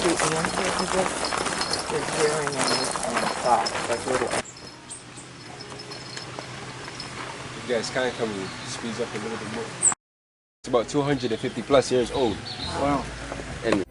the answer to this is hearing aids and thoughts. That's what it is. You guys kind of come and speeds up a little bit more. It's about 250 plus years old. Wow. And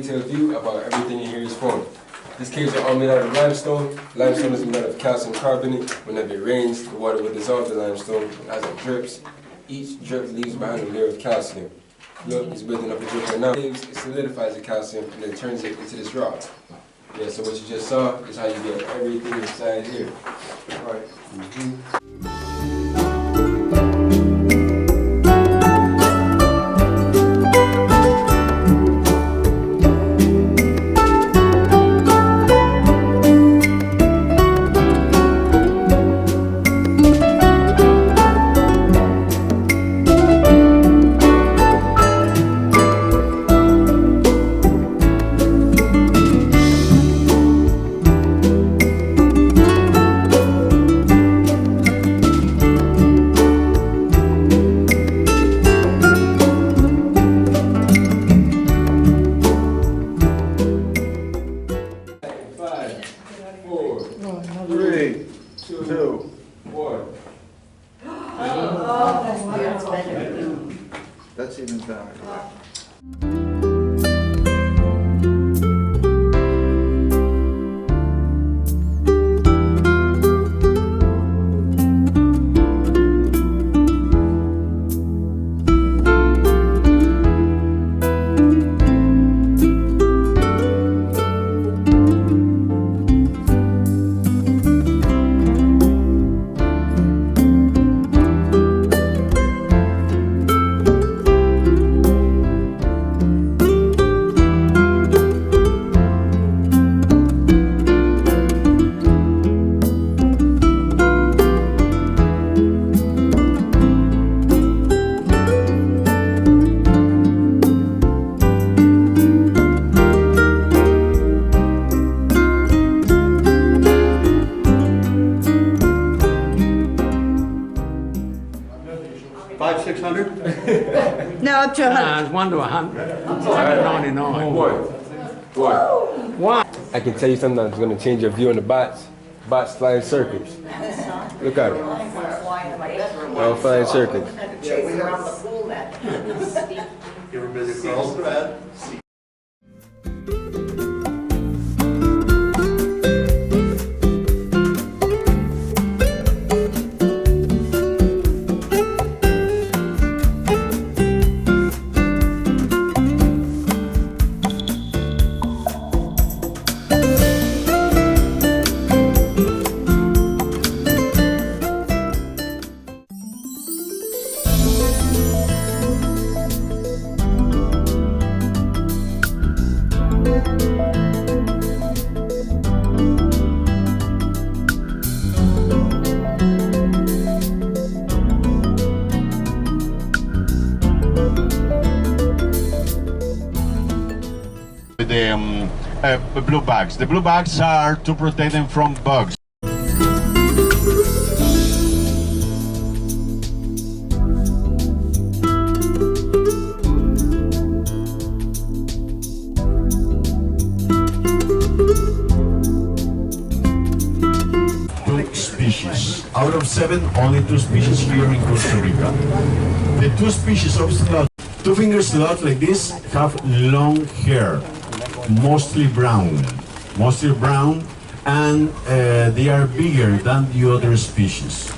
detailed view about everything in here is formed. These caves are all made out of limestone. Limestone is made out of calcium carbonate. Whenever it rains, the water will dissolve the limestone. And as it drips, each drip leaves behind a layer of calcium. Look, it's building up a drip right now. It solidifies the calcium and then turns it into this rock. Yeah, so what you just saw is how you get everything inside here. All right. That's even better. No, up to 100. It's 1 to 100. 199. One. I can tell you something that's going to change your view on the bots. Bots flying circles. Look at it. All flying circles. Chasing around the pool net. You ever been to Carlsbad? The blue bags. The blue bags are to protect them from bugs. Two species. Out of 7, only 2 species here in Costa Rica. The 2 species of sloth, 2-finger sloth like this, have long hair. Mostly brown, and they are bigger than the other species.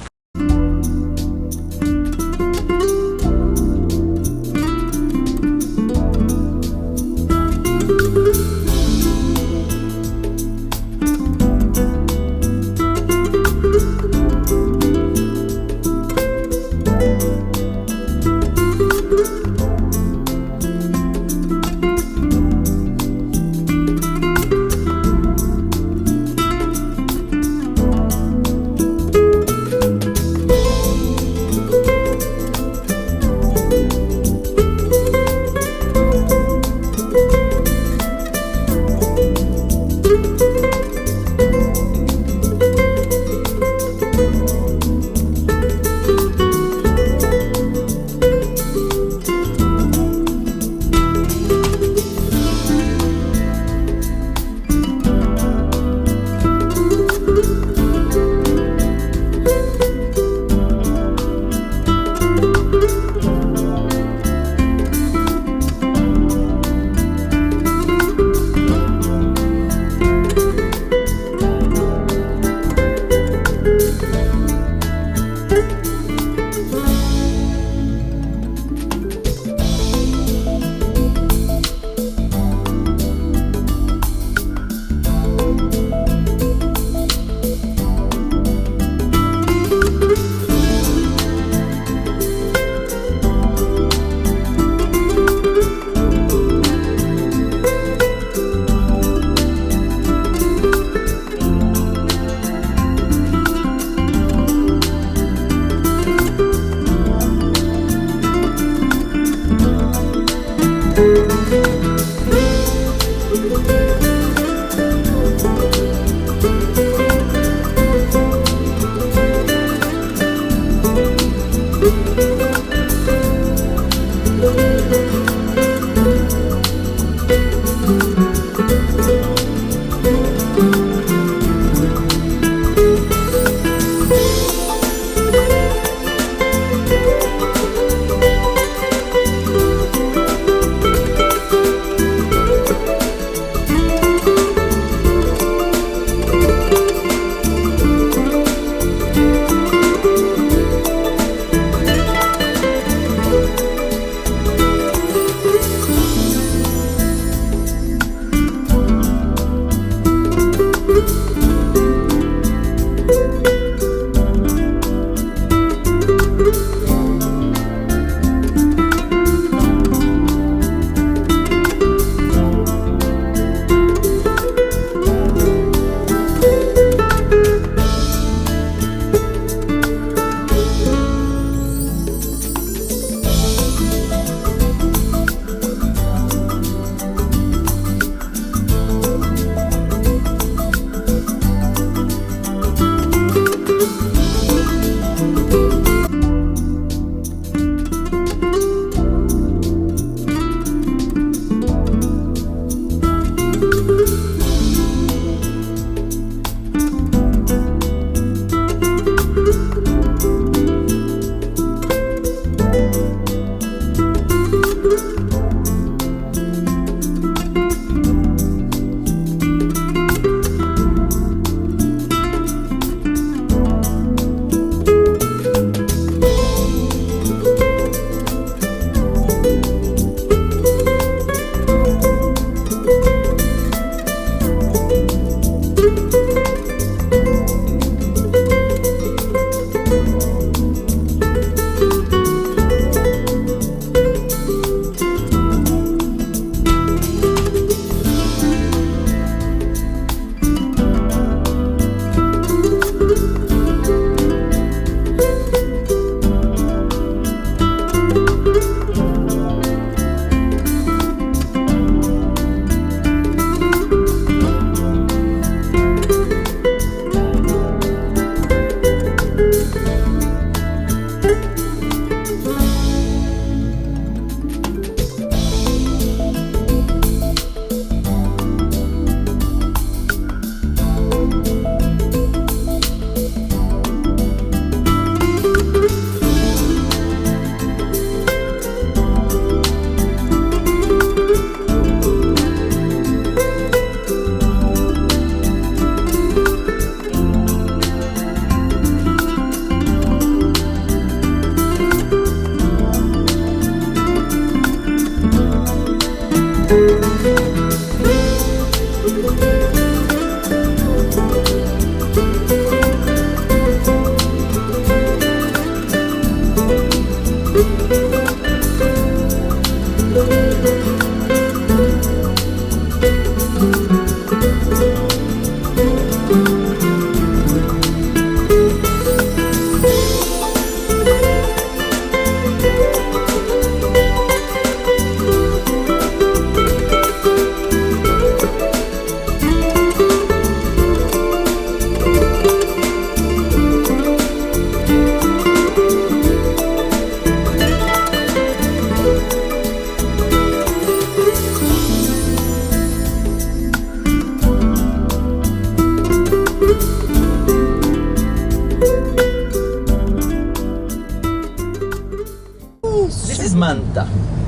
Manta.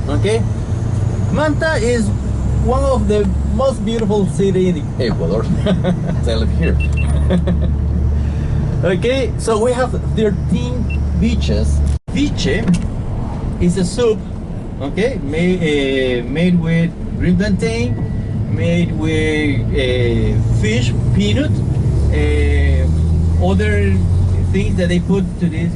Okay, Manta is one of the most beautiful cities in Ecuador. I live here. Okay, so we have 13 beaches. Viche is a soup, okay, made with green plantain, made with fish, peanut, other things that they put to this.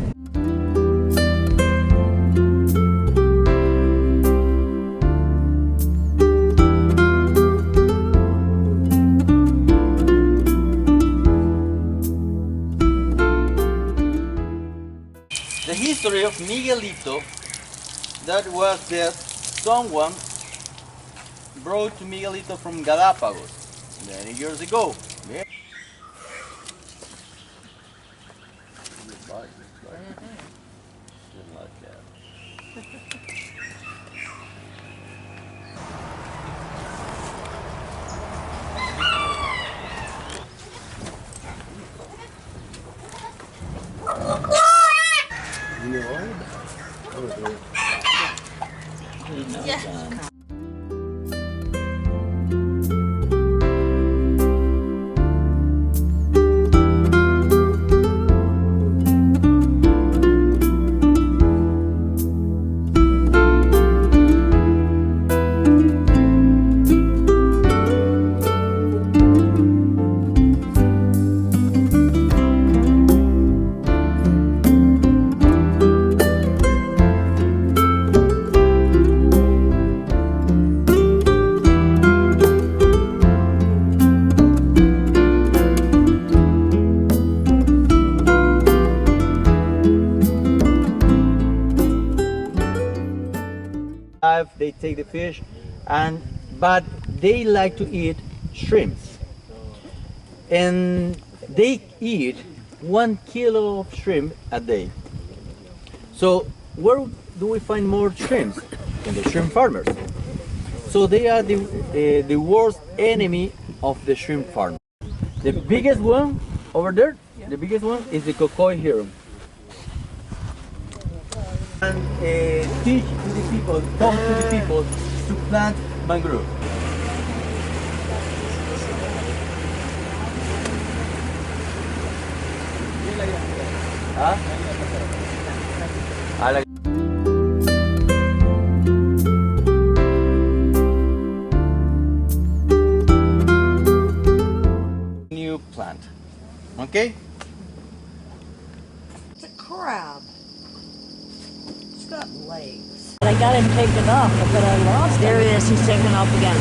The history of Miguelito, that was that someone brought to Miguelito from Galapagos many years ago. Yeah. Just like that. They take the fish, but they like to eat shrimps, and they eat 1 kilo of shrimp a day. So where do we find more shrimps? In the shrimp farmers. So they are the worst enemy of the shrimp farm. The biggest one over there, the biggest one is the Cocoi heron. And teach to the people, talk to the people to plant mangrove. Huh? I like. New plant. Okay? It's a crab. It's got legs. I got him taken off, but I lost him. There he is. He's taken off again.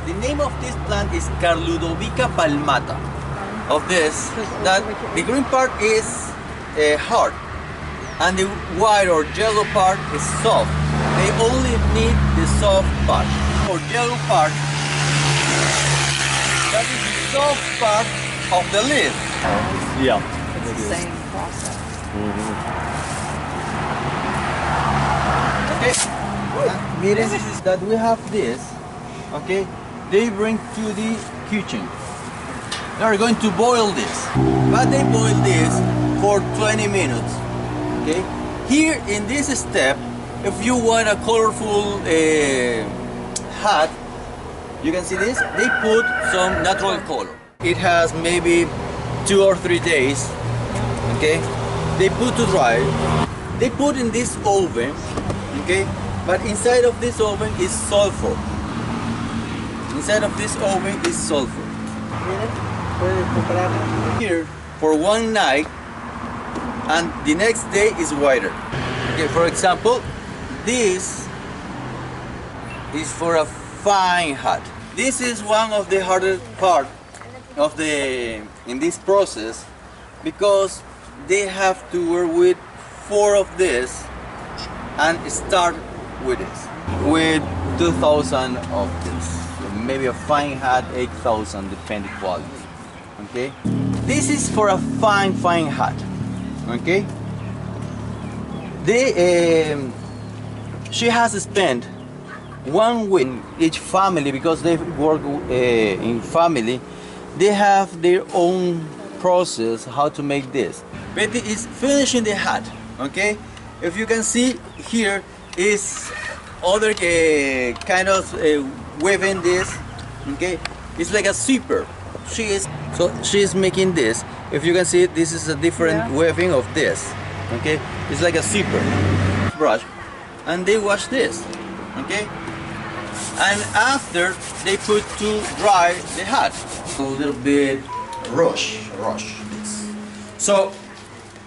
The name of this plant is Carludovica palmata. Of this, that the green part is hard, and the white or yellow part is soft. They only need the soft part. Or yellow part, that is the soft part of the leaf. Yeah. It's the same process. Okay. This is that we have this. Okay. They bring to the kitchen. They are going to boil this, but they boil this for 20 minutes. Okay. Here in this step, if you want a colorful hat, you can see this. They put some natural color. It has maybe 2 or 3 days. Okay. They put to dry. They put in this oven. Okay. But inside of this oven is sulfur. Inside of this oven is sulfur. Here for 1 night, and the next day is whiter. Okay, for example, this is for a fine hat. This is one of the hardest part of in this process, because they have to work with 4 of this and start with this. With 2,000 of this. So maybe a fine hat, 8,000 depending quality. Okay? This is for a fine hat. Okay? She has spent 1 week in each family because they work in family. They have their own process how to make this. Betty is finishing the hat. Okay, if you can see here is other kind of weaving this. Okay, it's like a zipper. She is making this. If you can see, this is a different weaving of this. Okay, it's like a zipper brush, and they wash this. Okay, and after they put to dry the hat, a little bit rush this. So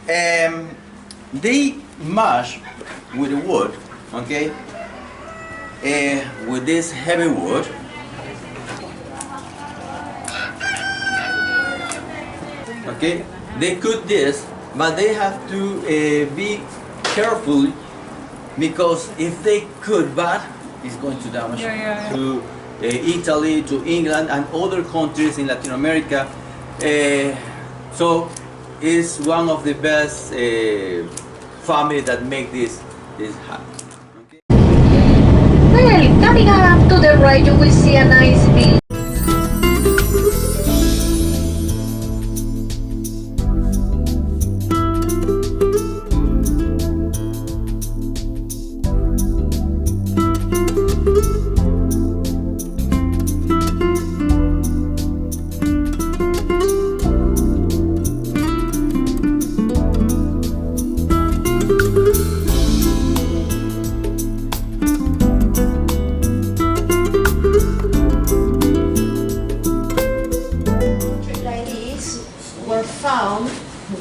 they mash with the wood, okay, with this heavy wood. Okay, they cut this, but they have to be careful because if they cut bad, it's going to damage to Italy, to England, and other countries in Latin America. So it's one of the best family that make this hat. Okay. Well, coming up to the right, you will see a nice view.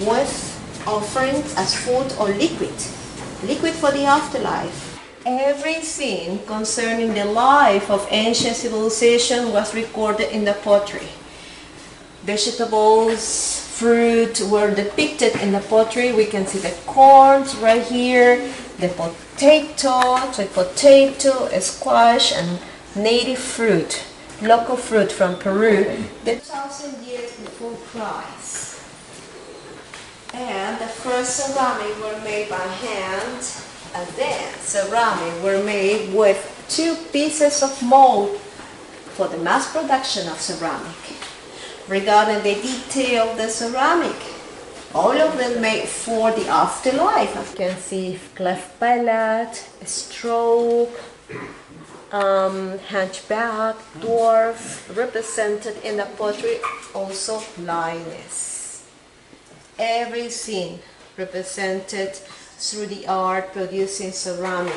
Was offering as food or liquid for the afterlife. Everything concerning the life of ancient civilization was recorded in the pottery. Vegetables, fruit were depicted in the pottery. We can see the corns right here, the potato, squash, and native fruit, local fruit from Peru. The 1,000 years before Christ. And the first ceramic were made by hand, and then ceramic were made with 2 pieces of mold for the mass production of ceramic. Regarding the detail of the ceramic, all of them made for the afterlife. You can see cleft palate, stroke, hunchback, dwarf, represented in the pottery, also blindness. Everything represented through the art producing ceramic.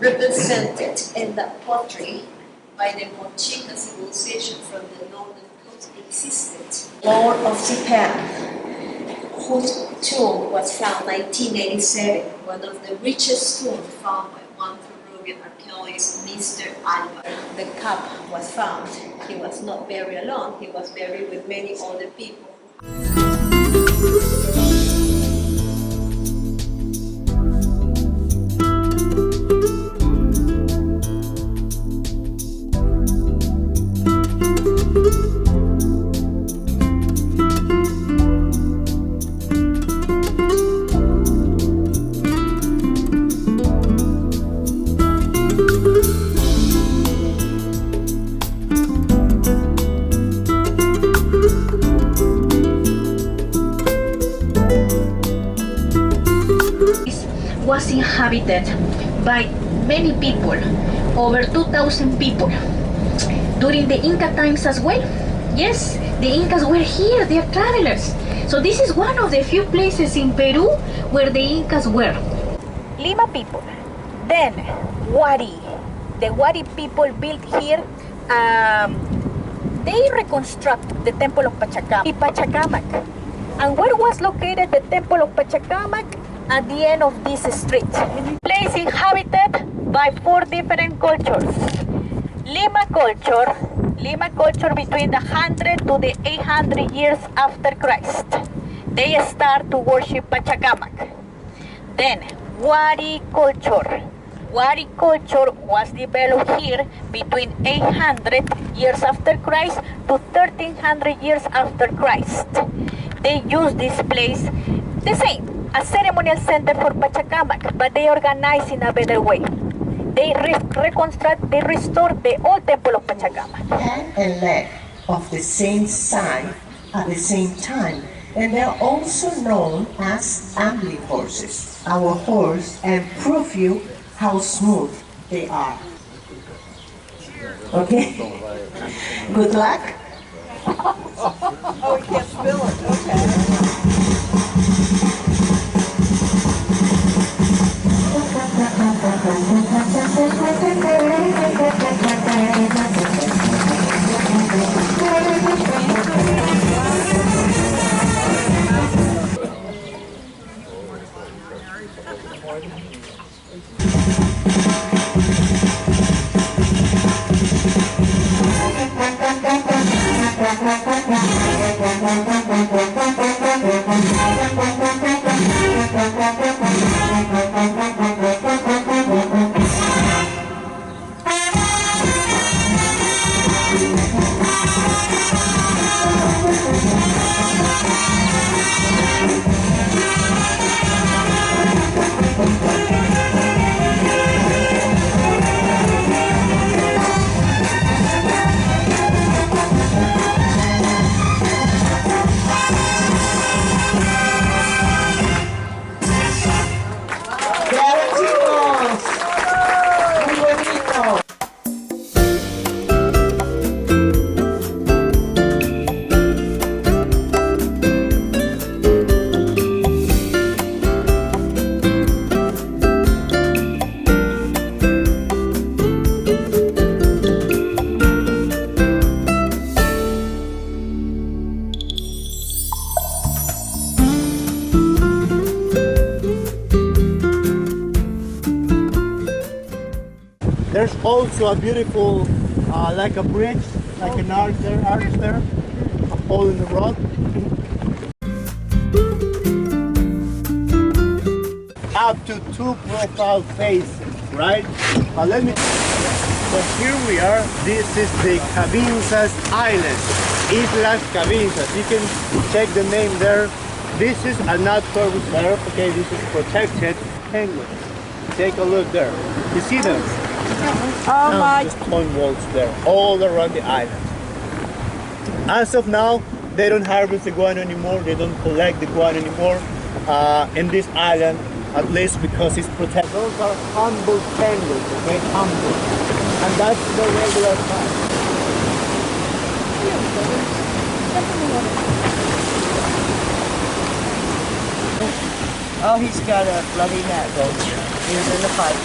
Represented in the pottery by the Mochica civilization from the northern coast existed. Lord of Japan, whose tomb was found in 1987, one of the richest tombs found by one Peruvian archaeologist, Mr. Alba. The cup was found. He was not buried alone, he was buried with many other people. Was inhabited by many people, over 2,000 people. During the Inca times as well. Yes, the Incas were here, they are travelers. So this is one of the few places in Peru where the Incas were. Lima people. Then Wari. The Wari people built here. They reconstruct the temple of Pachacamac. And where was located the temple of Pachacamac? At the end of this street. Place inhabited by 4 different cultures. Lima culture between the 100 to the 800 years after Christ. They start to worship Pachacamac. Then Wari culture. Wari culture was developed here between 800 years after Christ to 1300 years after Christ. They use this place the same, a ceremonial center for Pachacamac, but they organize in a better way. They reconstruct, they restore the old temple of Pachacamac. Hand and leg of the same side at the same time, and they're also known as ambling horses. Our horse and prove you how smooth they are. Okay? Good luck. Oh, we can't spill it. Okay. There's also a beautiful, like a bridge, like an arch there, a hole in the rock. Up to 2 profile faces, right? Let me. So here we are. This is the Cabinzas Island, Islas Cabinzas. You can check the name there. This is a natural reserve. Okay, this is protected penguins. Take a look there. You see them? Oh my. The stone walls there, all around the island. As of now, they don't harvest the guano anymore. They don't collect the guano anymore in this island, at least because it's protected. Those are humble penguins, okay, humble. And that's the regular time. Oh, he's got a bloody net, though. He's in the pipe.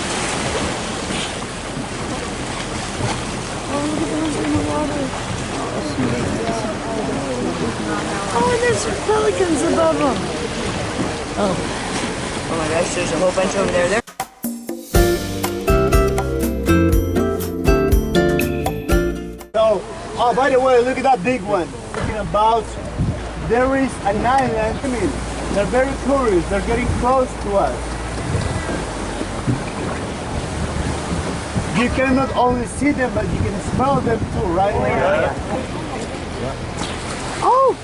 Oh, and there's pelicans above them. Oh my gosh, there's a whole bunch over there. So, oh, by the way, look at that big one. Talking about, there is an island. I mean, they're very curious. They're getting close to us. You can not only see them, but you can smell them too, right? Oh!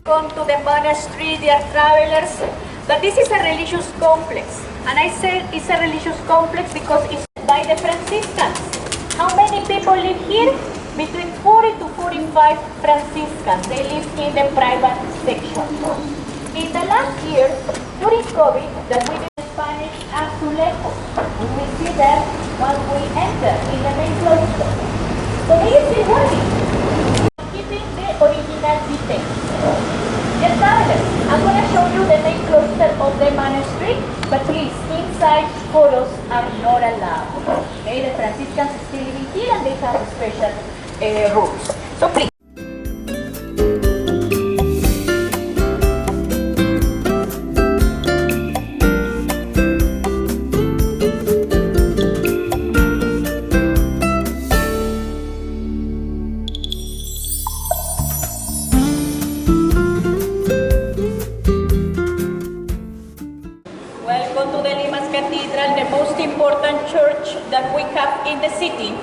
Come to the monastery, dear travelers, that this is a religious complex. And I say it's a religious complex because it's by the Franciscans. How many people live here? Between 40 to 45 Franciscans. They live in the private section. In the last year, during COVID, that we did Spanish azulejos. We will see them once we enter in the main cloister. So they are still working, keeping the original details. Yes, travelers, I'm going to show you the main cloister of the monastery, but please, inside photos are not allowed. Okay, the Franciscans still living here and they have special rules. So please. Welcome to the Limas Cathedral, the most important church that we have in the city.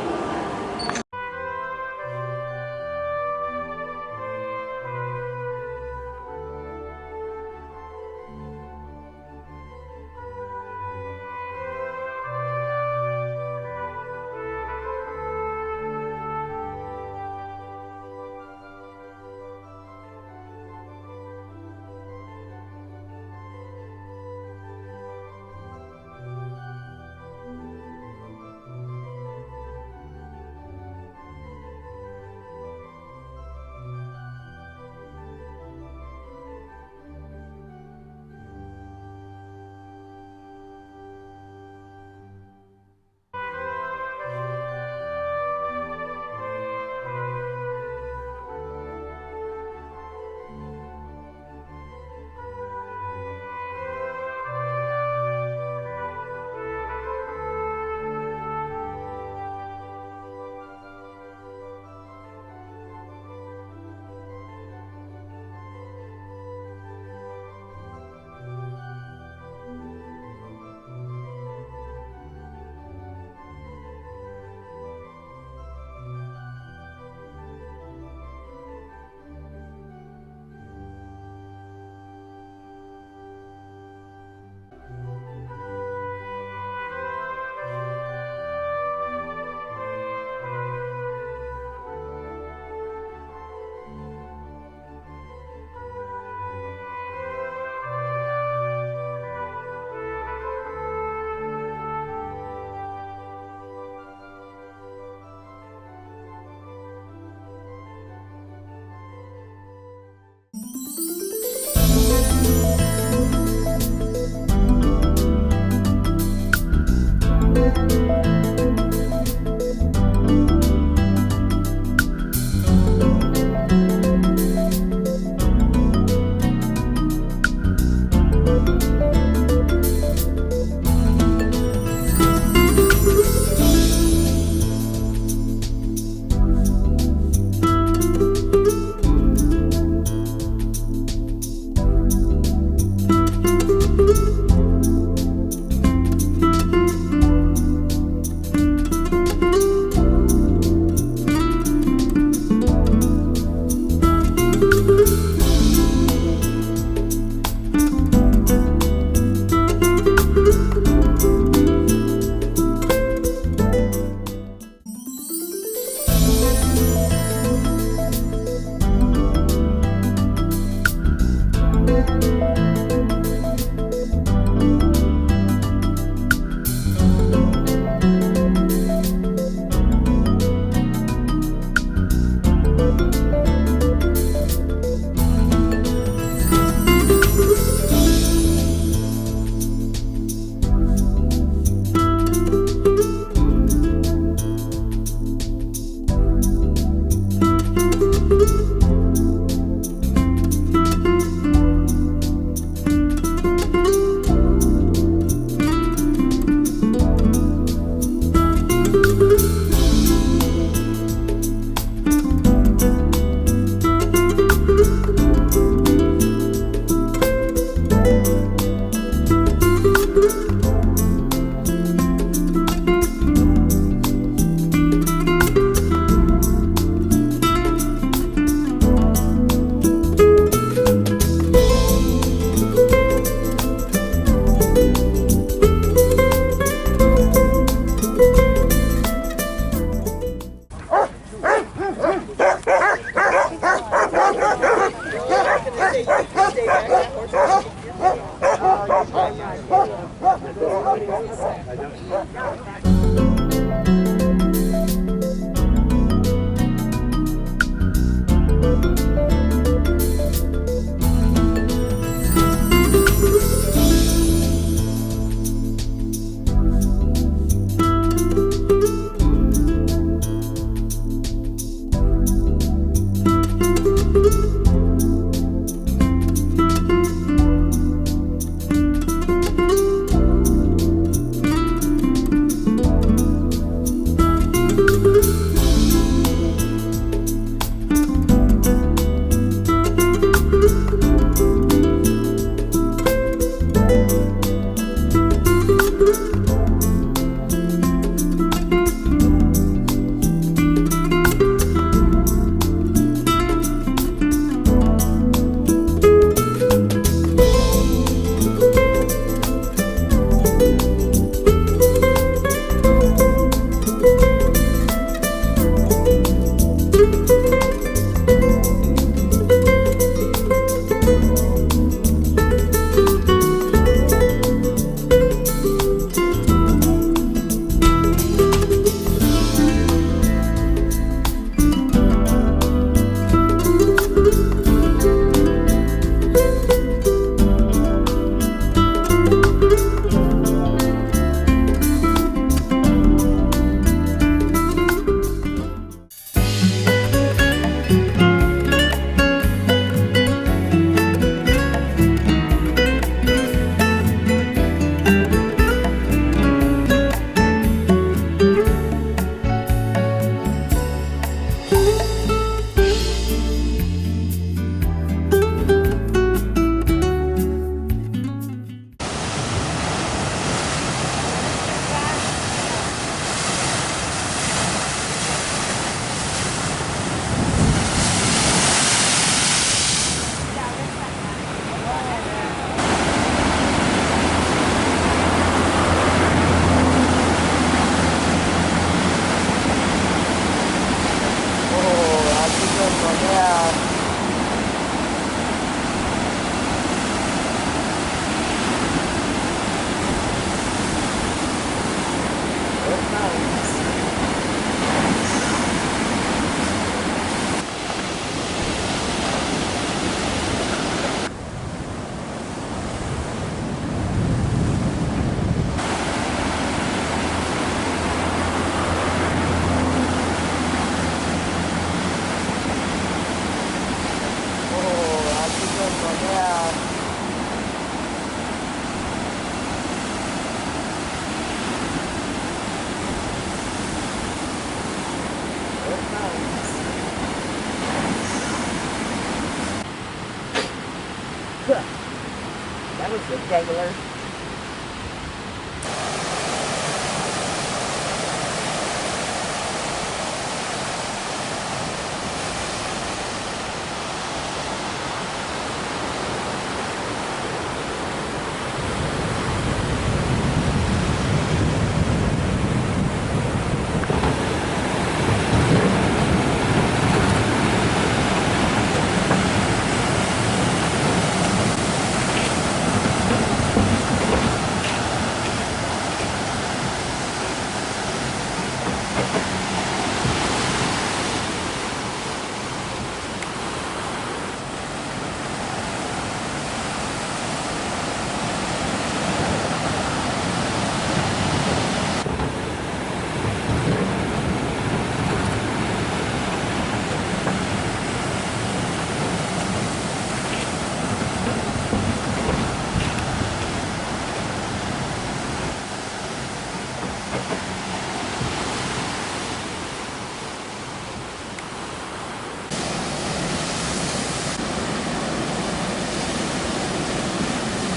That was the regular.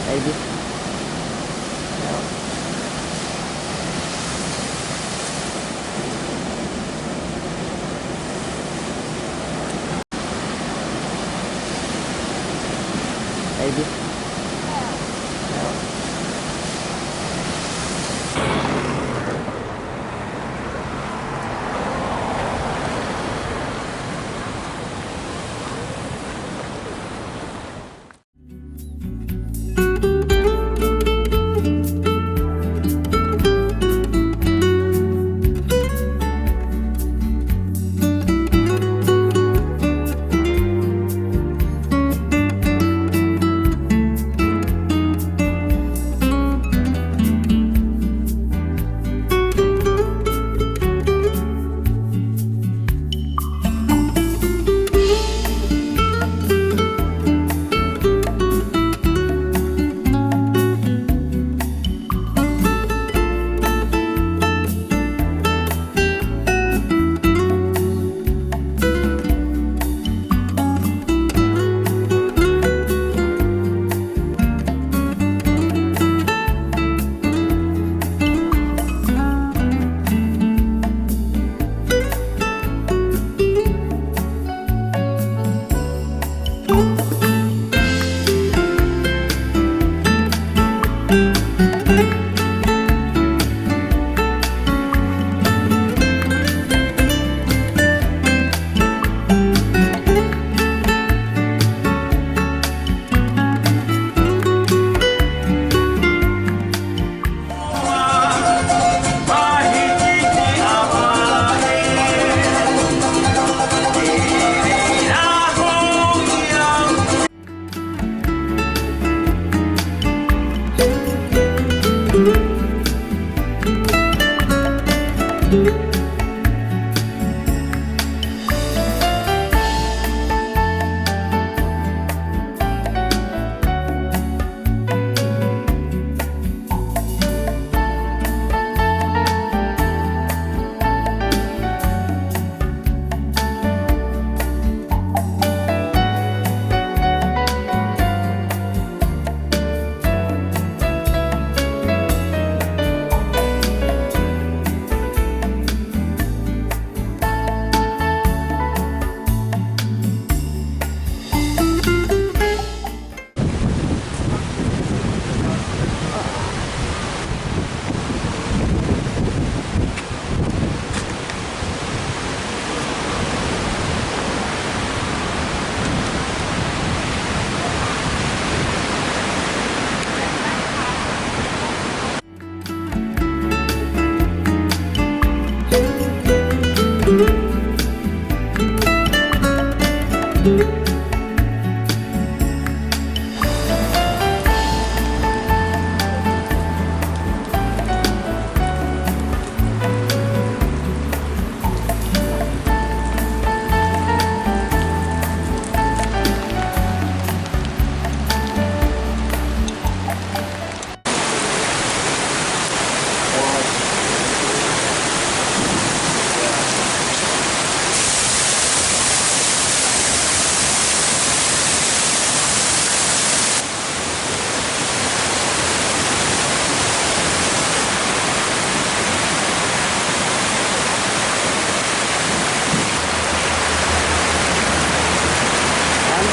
Maybe. Maybe.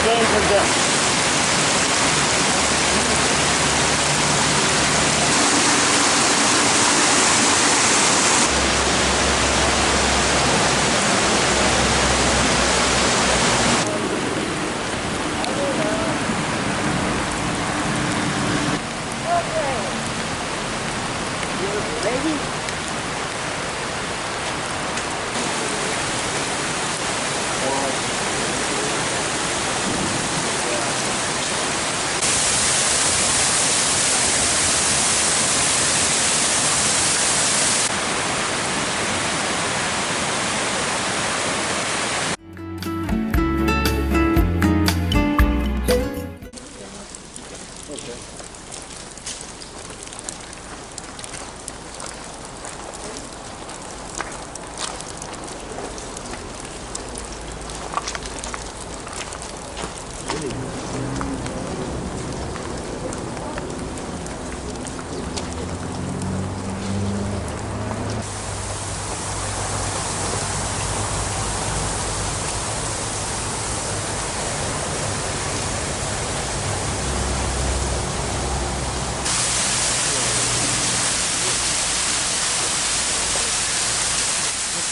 Game for this.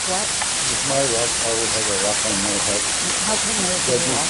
What? With my rock, I would have a rock on my head. How come there's a rock?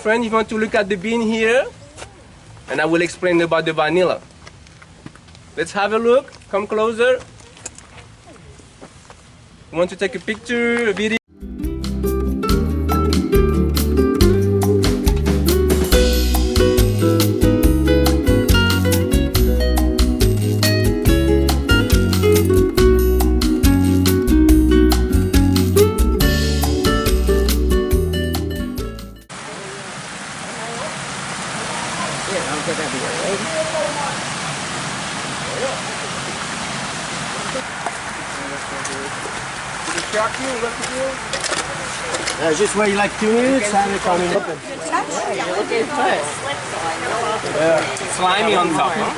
Friend, you want to look at the bean here, and I will explain about the vanilla. Let's have a look. Come closer. You want to take a picture, a video? Just wait like 2 minutes and it's coming open. Slimy on top, huh?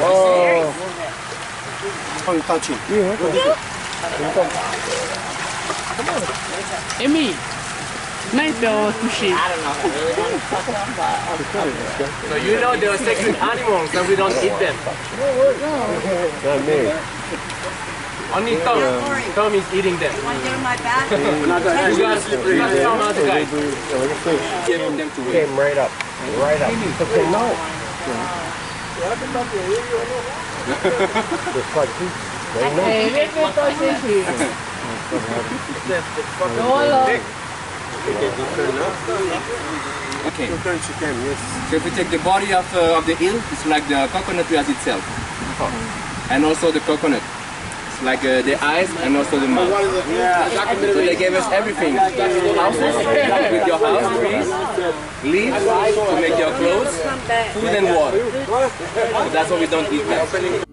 Oh. I'm touching. Amy, maybe touché. So you know there are sacred animals and we don't eat them. Not me. Only Tom. Tom is eating them. Want to get in my back? You got Tom as a guy. Getting them to came right up. Right up. Okay, no. It's quite deep. Hey, let me touch this here. Okay. So if we take the body of the eel, it's like the coconut as itself. And also the coconut. like the eyes and also the mouth. So they gave us everything. Houses, with your house, trees, leaves to make your clothes, food and water. So that's why we don't eat that.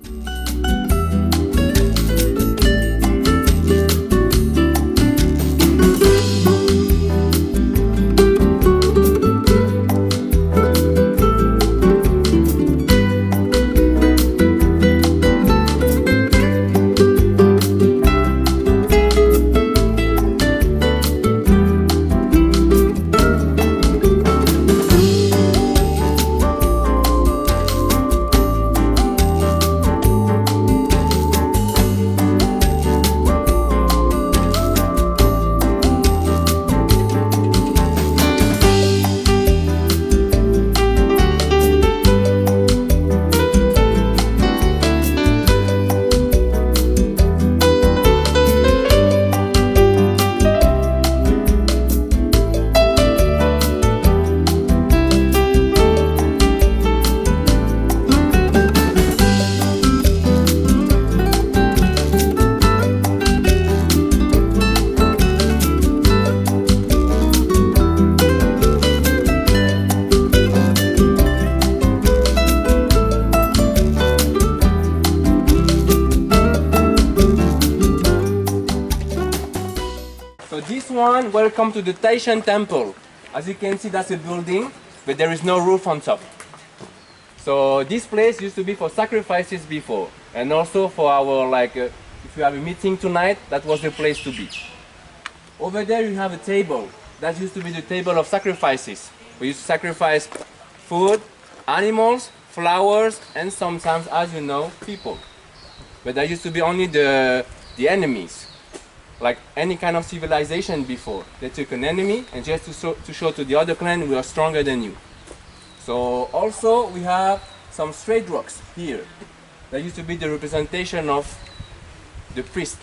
So this one, welcome to the Taishan Temple. As you can see, that's a building, but there is no roof on top. So this place used to be for sacrifices before, and also for our if you have a meeting tonight, that was the place to be. Over there you have a table. That used to be the table of sacrifices. We used to sacrifice food, animals, flowers, and sometimes, as you know, people. But that used to be only the enemies. Like any kind of civilization before. They took an enemy and just to show to the other clan we are stronger than you. So also we have some straight rocks here. That used to be the representation of the priest.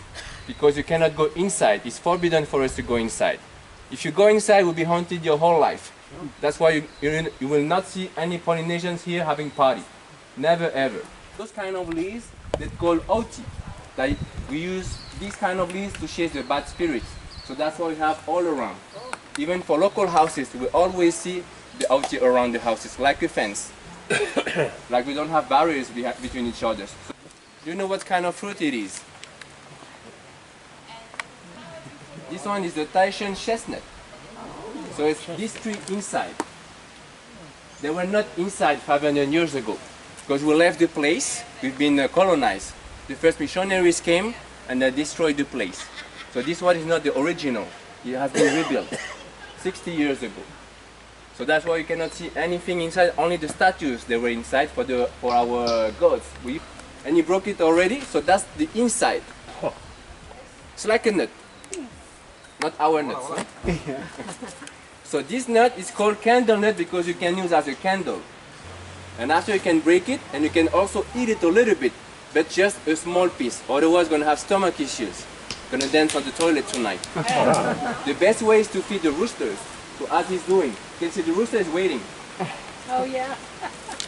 Because you cannot go inside. It's forbidden for us to go inside. If you go inside, you'll be haunted your whole life. That's why you will not see any Polynesians here having party. Never ever. Those kind of leaves they call oti. That we use these kind of leaves to chase the bad spirits. So that's what we have all around. Even for local houses, we always see the oti around the houses, like a fence. Like we don't have barriers between each other. So, do you know what kind of fruit it is? This one is the Taishan chestnut. So it's this tree inside. They were not inside 500 years ago. Because we left the place, we've been colonized. The first missionaries came and they destroyed the place. So this one is not the original. It has been rebuilt 60 years ago. So that's why you cannot see anything inside, only the statues that were inside for our gods. And you broke it already, so that's the inside. It's like a nut. Not our nuts. Huh? So this nut is called candle nut because you can use as a candle. And after you can break it and you can also eat it a little bit. But just a small piece, otherwise you're going to have stomach issues. Going to dance on the toilet tonight. The best way is to feed the roosters. So as he's doing, you can see the rooster is waiting. Oh yeah.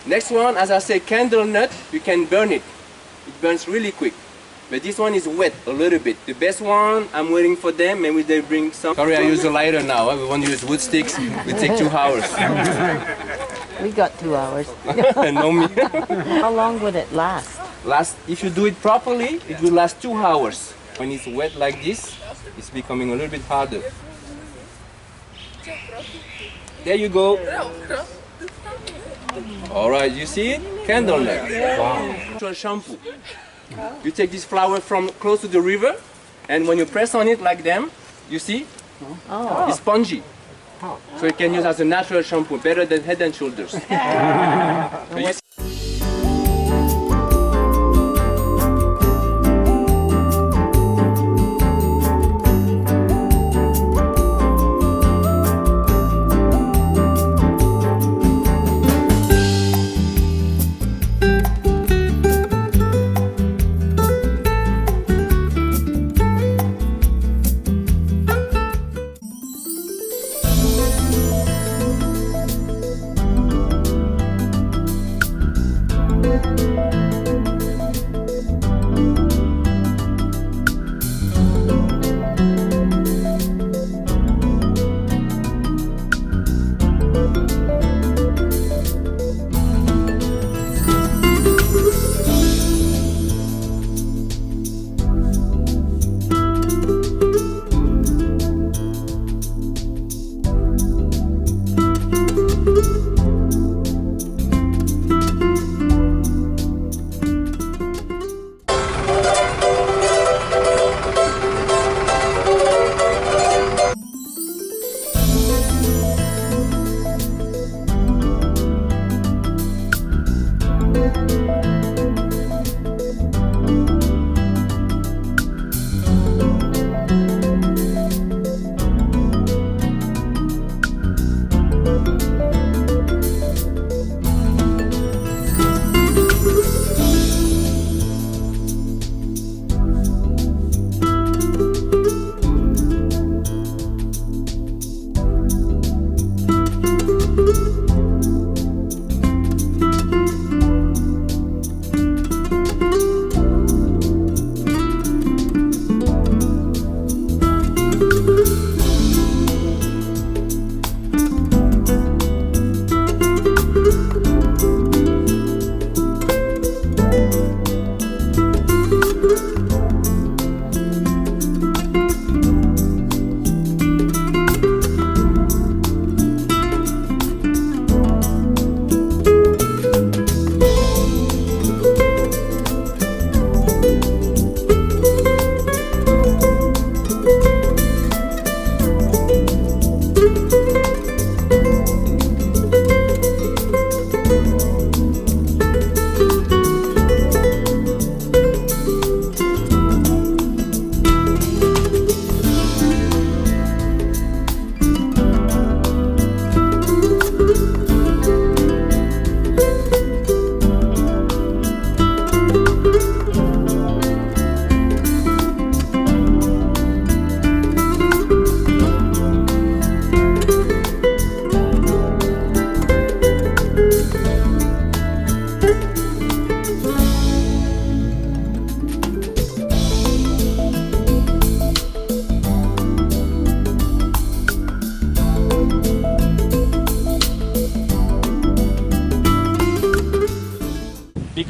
Next one, as I said, candle nut, you can burn it. It burns really quick. But this one is wet a little bit. The best one, I'm waiting for them. Maybe they bring some. Sorry, I use a lighter now. We want to use wood sticks. We take 2 hours. We got 2 hours. No me. How long would it last? If you do it properly, it will last 2 hours. When it's wet like this, it's becoming a little bit harder. There you go. All right, you see it? Candle nut. Wow. Natural shampoo. You take this flower from close to the river, and when you press on it like them, you see? Oh. It's spongy. So you can use as a natural shampoo, better than Head and Shoulders. So you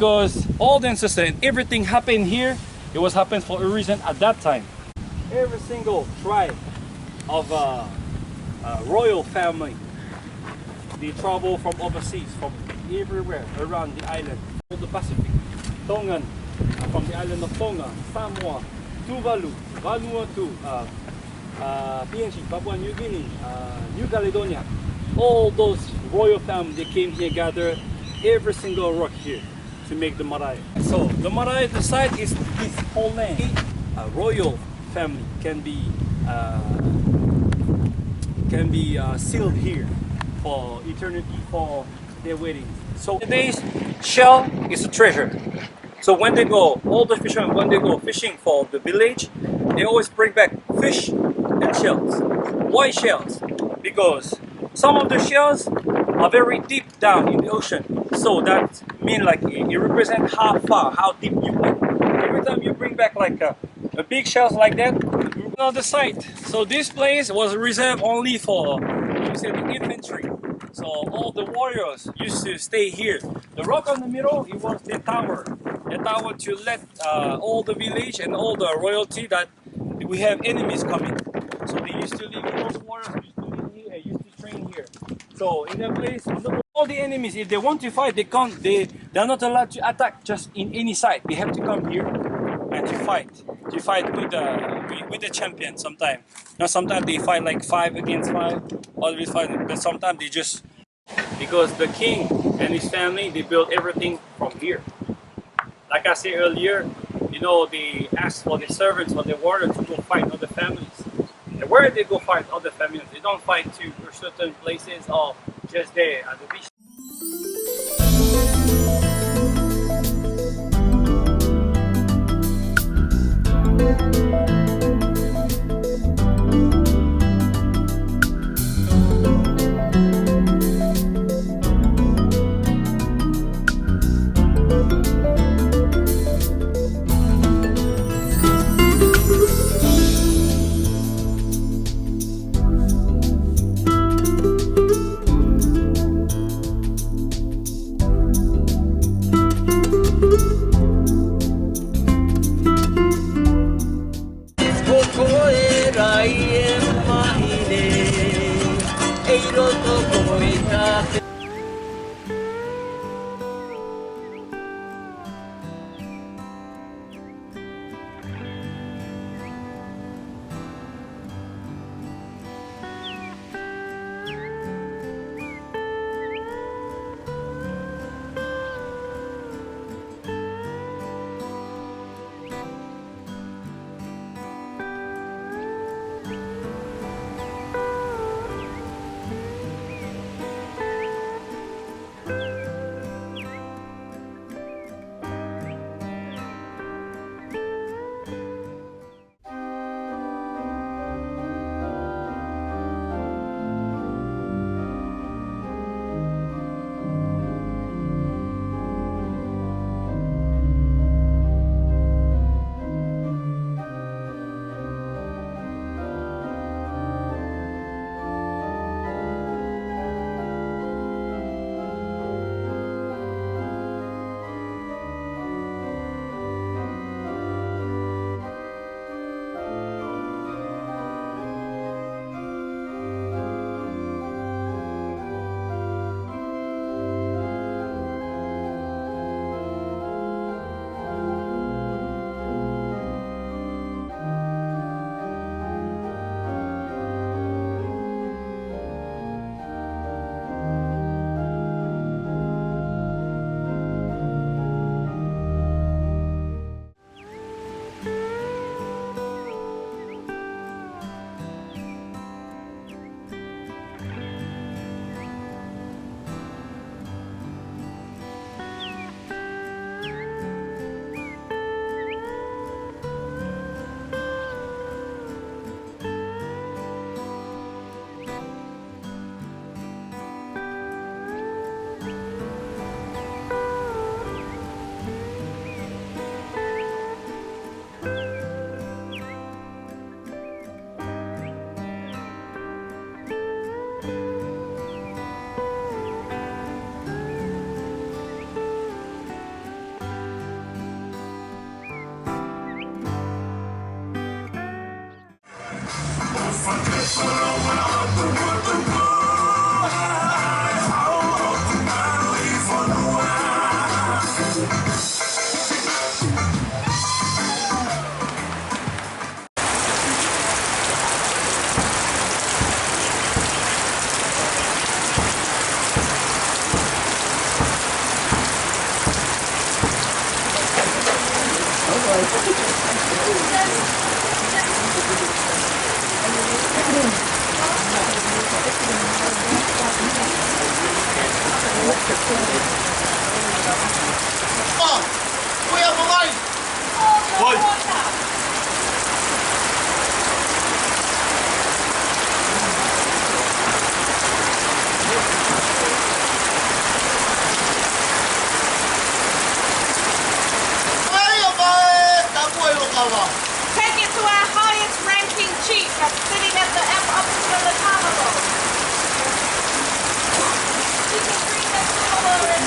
because all the ancestors and everything happened here, it was happened for a reason at that time. Every single tribe of royal family, they travel from overseas, from everywhere around the island, all the Pacific. Tongan, from the island of Tonga, Samoa, Tuvalu, Vanuatu, PNG, Papua New Guinea, New Caledonia. All those royal families, they came here, gathered every single rock here to make the marae. So the marae, the site is this whole land. A royal family can be sealed here for eternity, for their wedding. So today's shell is a treasure. So when they go, all the fishermen, when they go fishing for the village, they always bring back fish and shells. Why shells? Because some of the shells are very deep down in the ocean. So that means like it represents how far, how deep you went. Every time you bring back like a big shells like that, you know the site. So this place was reserved only for the infantry. So all the warriors used to stay here. The rock on the middle, it was the tower. The tower to let all the village and all the royalty that we have enemies coming. So they used to live, those warriors used to live here, used to train here. So in that place, all the enemies, if they want to fight, they can't. They're not allowed to attack just in any side. They have to come here and to fight with the champion. Sometimes, now sometimes they fight like 5 against 5, always fight. But sometimes they just, because the king and his family, they built everything from here. Like I said earlier, you know, they ask for the servants, for the warriors to go fight other families. And where they go fight other families, they don't fight to certain places or just there at the beach. Take it to our highest ranking chief that's sitting at the upper of the carnival. You can bring that over and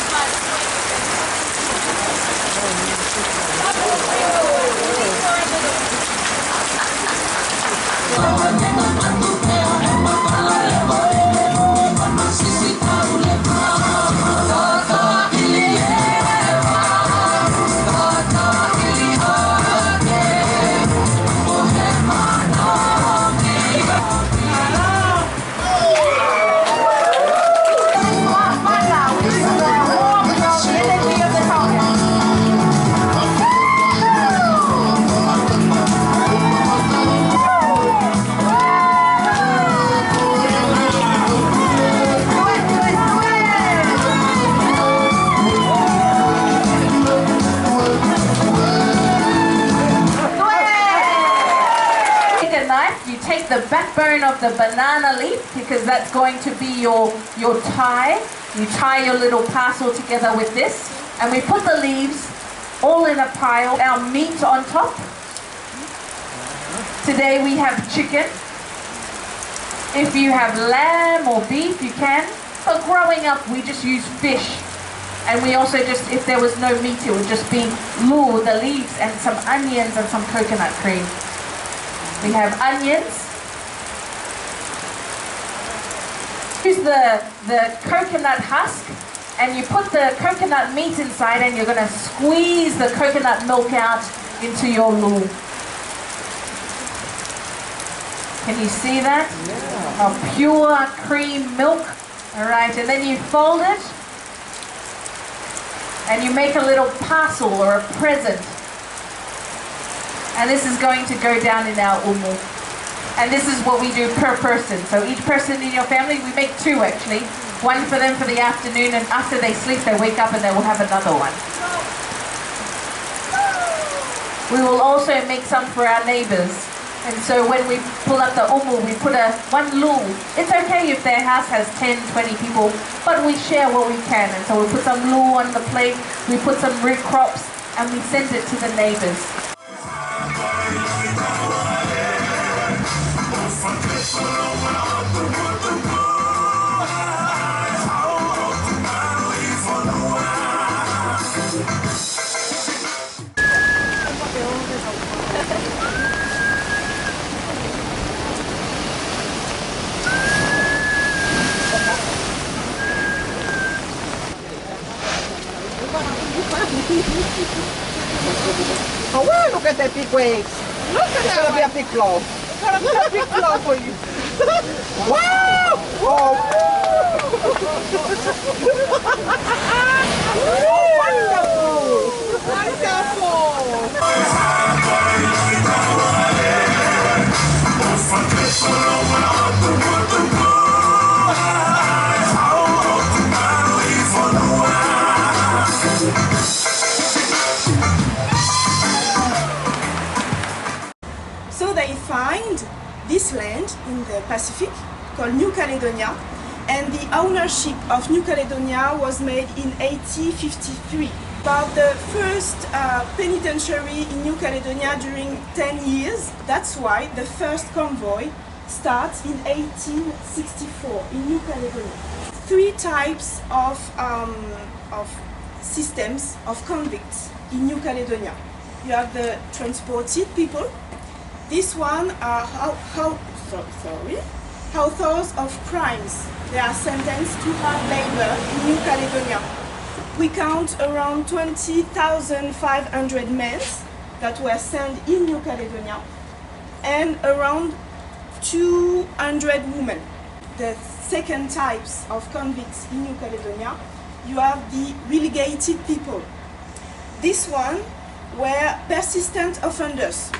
the backbone of the banana leaf, because that's going to be your tie. You tie your little parcel together with this, and we put the leaves all in a pile, our meat on top. Today we have chicken. If you have lamb or beef, you can. But growing up, we just used fish. And we also just, if there was no meat, it would just be lure, the leaves, and some onions and some coconut cream. We have onions. Use the coconut husk, and you put the coconut meat inside, and you're going to squeeze the coconut milk out into your lure. Can you see that? Yeah. A pure cream milk. All right, and then you fold it, and you make a little parcel or a present. And this is going to go down in our umu. And this is what we do per person. So each person in your family, we make two actually. One for them for the afternoon, and after they sleep, they wake up and they will have another one. We will also make some for our neighbors. And so when we pull up the umu, we put one loo. It's okay if their house has 10, 20 people, but we share what we can. And so we put some loo on the plate, we put some root crops, and we send it to the neighbors. Oh, well, look at that big waves. Look at that. It's going to be a big flow. It's going to be a big flow for you. Wow! Oh, wonderful! So they find this land in the Pacific called New Caledonia, and the ownership of New Caledonia was made in 1853. About the first penitentiary in New Caledonia during 10 years. That's why the first convoy starts in 1864 in New Caledonia. 3 types of systems of convicts in New Caledonia. You have the transported people. This one are authors of crimes. They are sentenced to hard labor in New Caledonia. We count around 20,500 men that were sent in New Caledonia and around 200 women. The second types of convicts in New Caledonia, you have the relegated people. This one were persistent offenders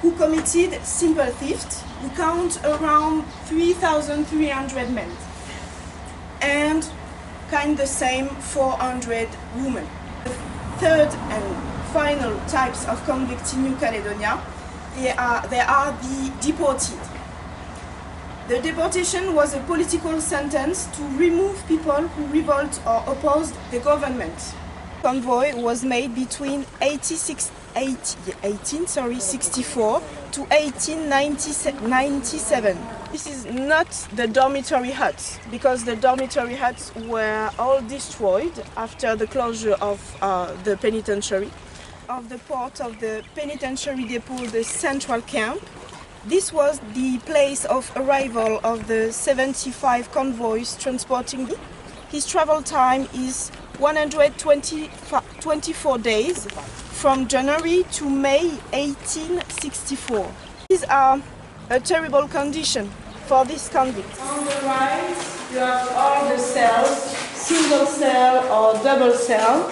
who committed simple theft. We count around 3,300 men and kind the same 400 women. The third and final types of convicts in New Caledonia, they are the deported. The deportation was a political sentence to remove people who revolt or opposed the government. Convoy was made between 1864 to 1897. This is not the dormitory huts, because the dormitory huts were all destroyed after the closure of the penitentiary. Of the port of the penitentiary depot, the central camp, this was the place of arrival of the 75 convoys transporting it. His travel time is 124 days from January to May 1864. These are a terrible condition for this convict. On the right, you have all the cells, single cell or double cell.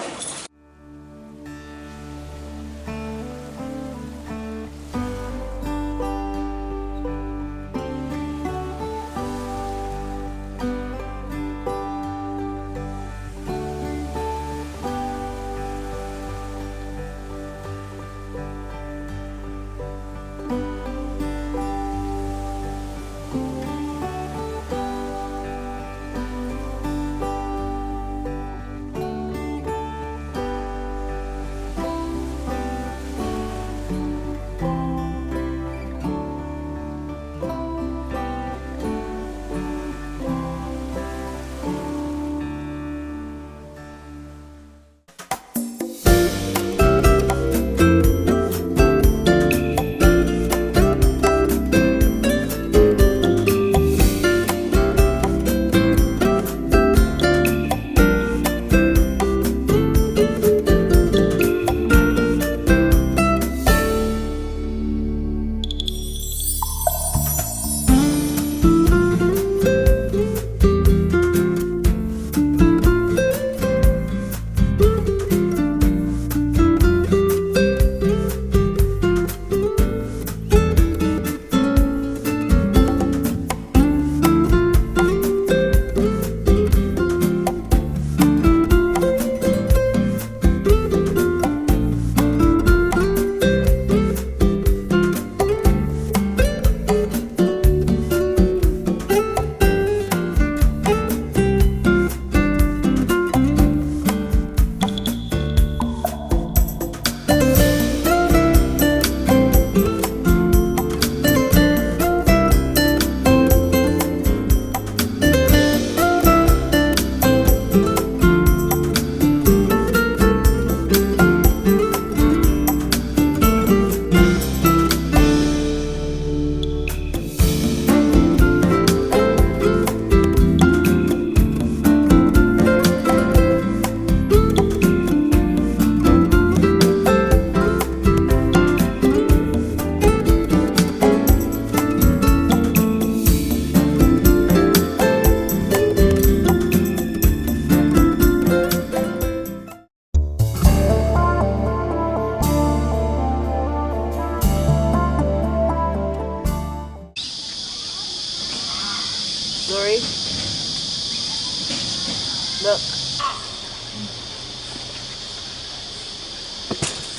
Look.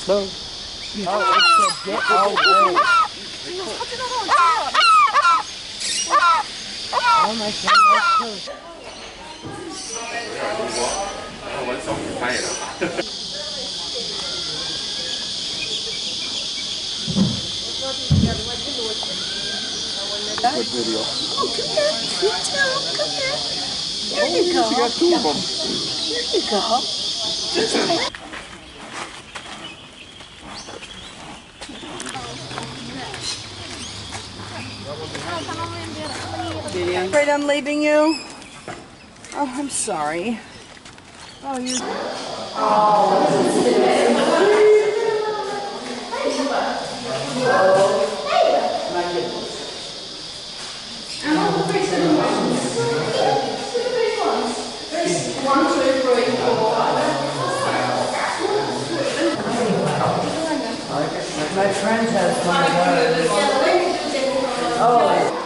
Boom. Oh, it's a get away. Oh my God, Good video. Oh, come here. You too. Come here. Here you go. You got two of them. Here you go. Just take. Afraid I'm leaving you? Oh, I'm sorry. Oh, you. My friend has one of those. Oh.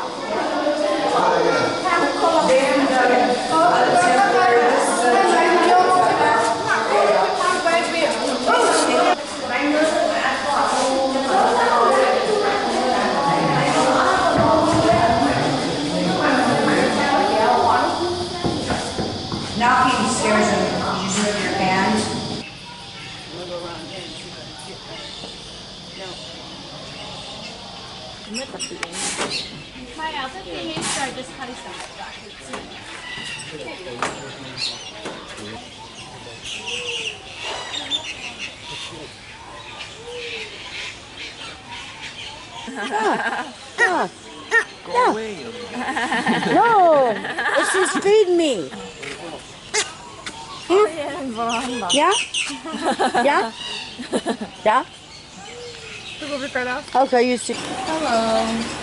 Knocking the stairs and using your hands. Go away. No, it's just feed me. Yeah? Yeah? Yeah? Okay, you see. Hello.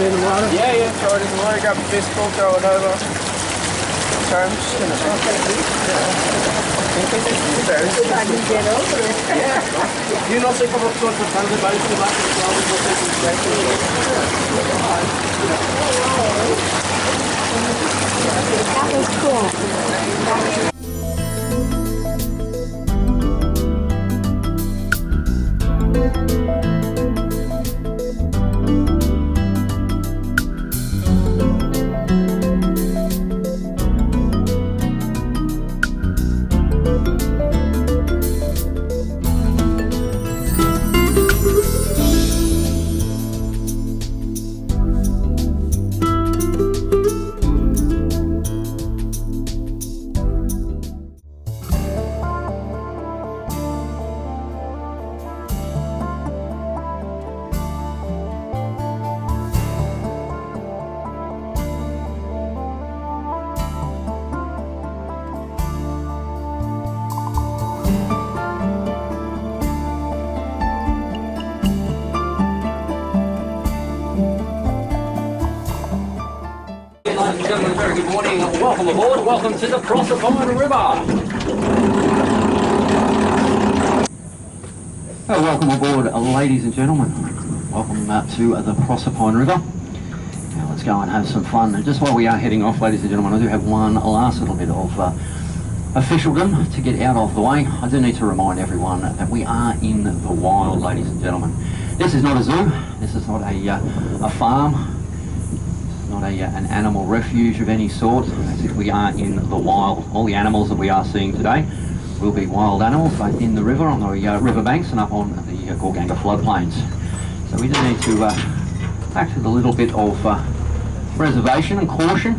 it in the water? Yeah, throw it in the water, grab a fistful, throw it over. Sorry, I'm just gonna... Get over it. Yeah. Yo no sé cómo tratar de varios tomates, That was cool. Ladies and gentlemen, very good morning. Welcome aboard. Welcome to the Proserpine River. Welcome aboard, ladies and gentlemen. Welcome to the Proserpine River. Now let's go and have some fun. Just while we are heading off, ladies and gentlemen, I do have one last little bit of officialdom to get out of the way. I do need to remind everyone that we are in the wild, ladies and gentlemen. This is not a zoo. This is not a farm. Not an animal refuge of any sort. We are in the wild. All the animals that we are seeing today will be wild animals, both in the river, on the river banks and up on the Gorganga floodplains. So we do need to act with a little bit of reservation and caution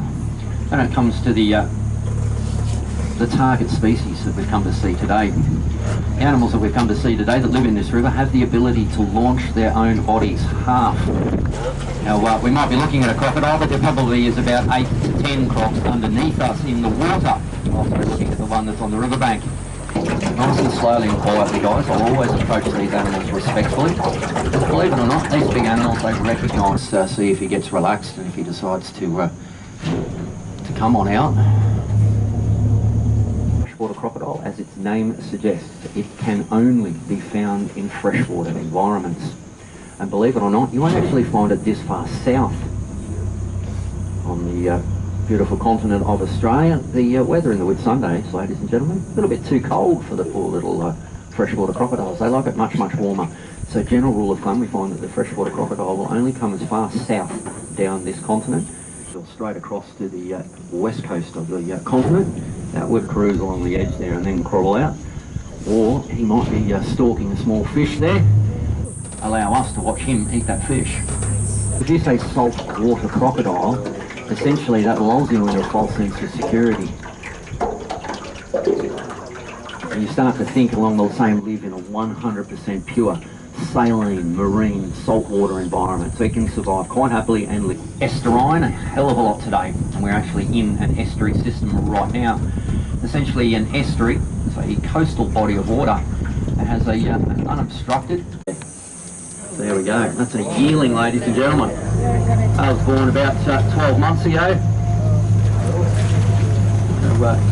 when it comes to the target species that we've come to see today. The animals that we've come to see today that live in this river have the ability to launch their own bodies half. Now, we might be looking at a crocodile, but there probably is about 8 to 10 crocs underneath us in the water, whilst we're looking at the one that's on the riverbank. Nice and slowly and quietly, guys. I'll always approach these animals respectfully. Because believe it or not, these big animals, they recognise, see if he gets relaxed and if he decides to come on out. Freshwater crocodile, as its name suggests, it can only be found in freshwater environments. And believe it or not, you won't actually find it this far south on the beautiful continent of Australia. The weather in the Whitsundays, ladies and gentlemen, a little bit too cold for the poor little freshwater crocodiles. They like it much, much warmer. So general rule of thumb, we find that the freshwater crocodile will only come as far south down this continent. So straight across to the west coast of the continent. That would cruise along the edge there and then crawl out. Or he might be stalking a small fish there. Allow us to watch him eat that fish. If you say salt water crocodile, essentially that lulls you into a false sense of security. And you start to think along the same live in a 100% pure saline, marine, saltwater environment. So it can survive quite happily and live. Estuarine, a hell of a lot today. And we're actually in an estuary system right now. Essentially an estuary, so a coastal body of water that has an unobstructed. There we go. That's a yearling, ladies and gentlemen. I was born about 12 months ago.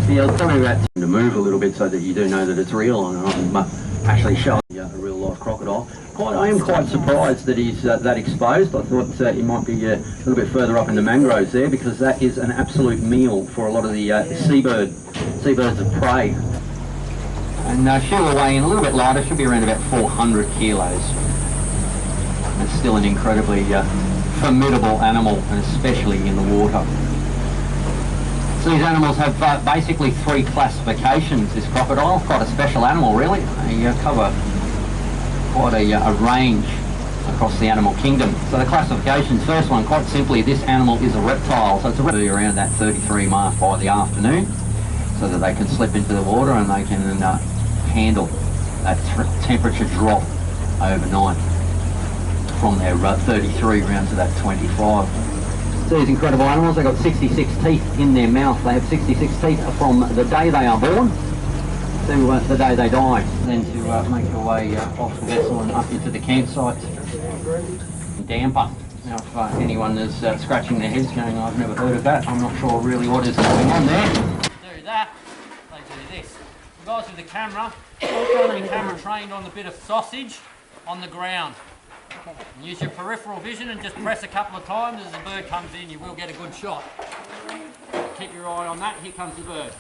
So, tell me about to move a little bit so that you do know that it's real, and I'm actually showing a real life crocodile. I am quite surprised that he's that exposed. I thought he might be a little bit further up in the mangroves there, because that is an absolute meal for a lot of the seabirds of prey. And she will weigh in a little bit lighter. She'll be around about 400 kilos. It's still an incredibly formidable animal, and especially in the water. So these animals have basically 3 classifications. This crocodile, quite a special animal really. They cover quite a range across the animal kingdom. So the classifications, first one, quite simply, this animal is a reptile. So it's a reptile around that 33 mark by the afternoon, so that they can slip into the water and they can handle that temperature drop overnight from their 33 round to that 25. So these incredible animals, they've got 66 teeth in their mouth. They have 66 teeth from the day they are born to the day they die. Then to make your way off the vessel and up into the campsite. Damper. Now, if anyone is scratching their heads going, I've never heard of that, I'm not sure really what is going on there. Do that, they do this. The guys with the camera, the camera trained on the bit of sausage on the ground. And use your peripheral vision and just press a couple of times. As the bird comes in, you will get a good shot. Keep your eye on that, here comes the bird.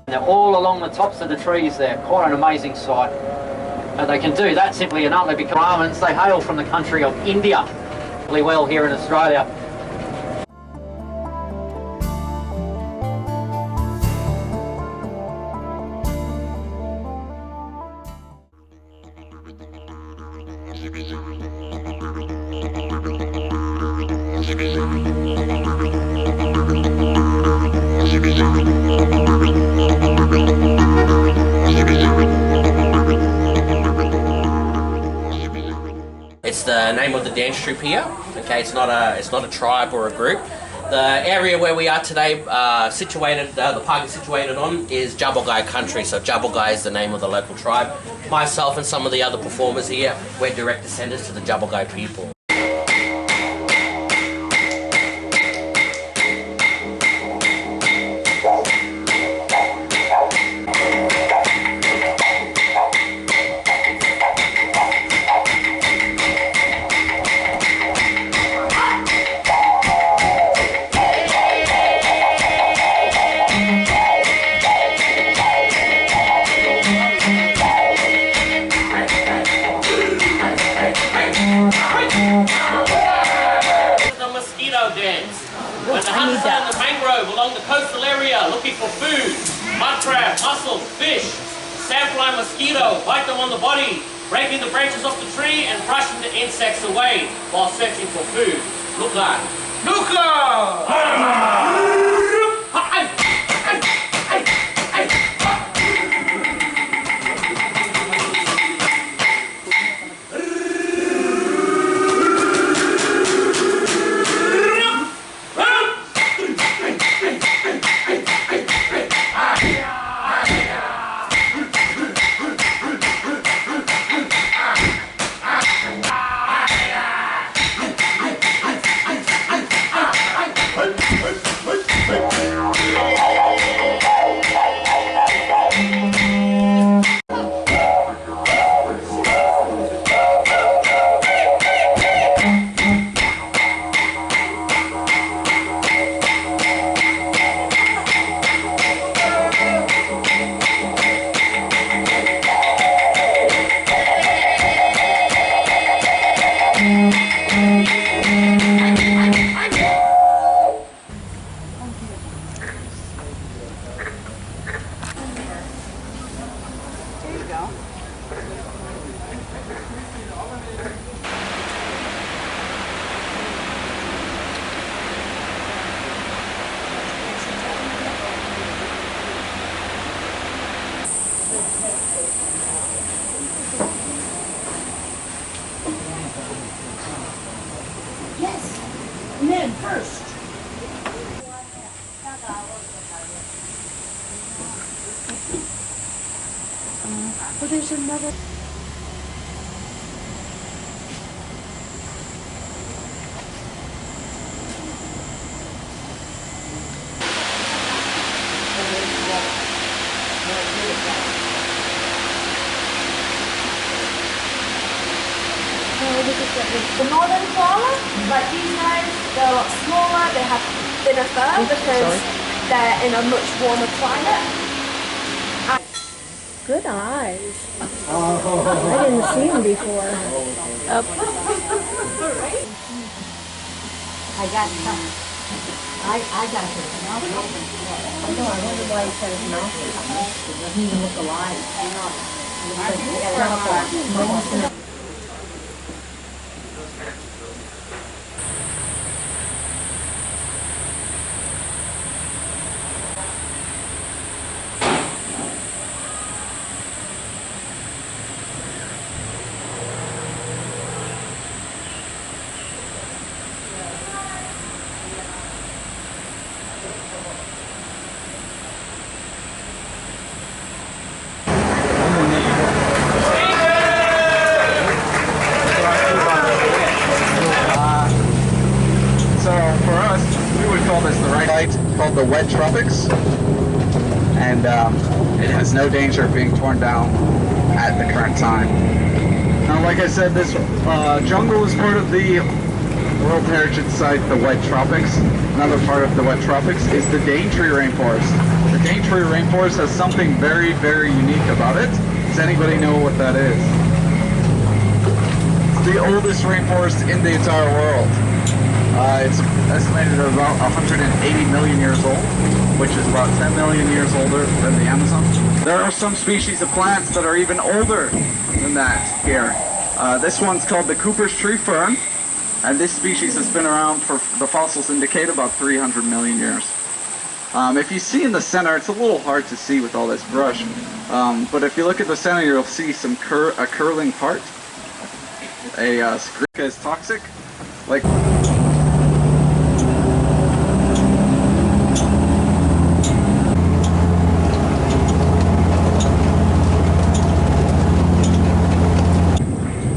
They're all along the tops of the trees there, quite an amazing sight. And they can do that simply and only because Brahmins, they hail from the country of India, really well here in Australia. It's the name of the dance troupe here. Okay, it's not a tribe or a group. The area where we are today, the park is situated on, is Jabogai country. So Jabogai is the name of the local tribe. Myself and some of the other performers here, we're direct descendants to the Jabogai people. When the hunters are in the mangrove along the coastal area looking for food, mud crab, mussels, fish, sandfly mosquito, bite them on the body, breaking the branches off the tree and brushing the insects away while searching for food. Nuka! Yes, men first. But there's another. The northern koala, like these guys, they're a lot smaller, they have thinner fur because they're in a much warmer climate. Good eyes. I didn't see him before. I got his mouth open. I know, I wonder why he said his mouth open. It doesn't even look alive. I know. the wet tropics, and it has no danger of being torn down at the current time. Now, like I said, this jungle is part of the World Heritage Site, the Wet Tropics. Another part of the Wet Tropics is the Daintree Rainforest. The Daintree Rainforest has something very, very unique about it. Does anybody know what that is? It's the oldest rainforest in the entire world. It's estimated at about 180 million years old, which is about 10 million years older than the Amazon. There are some species of plants that are even older than that here. This one's called the Cooper's tree fern, and this species has been around for, the fossils indicate, about 300 million years. If you see in the center, it's a little hard to see with all this brush, but if you look at the center, you'll see some a curling part. Scorica is toxic. Like.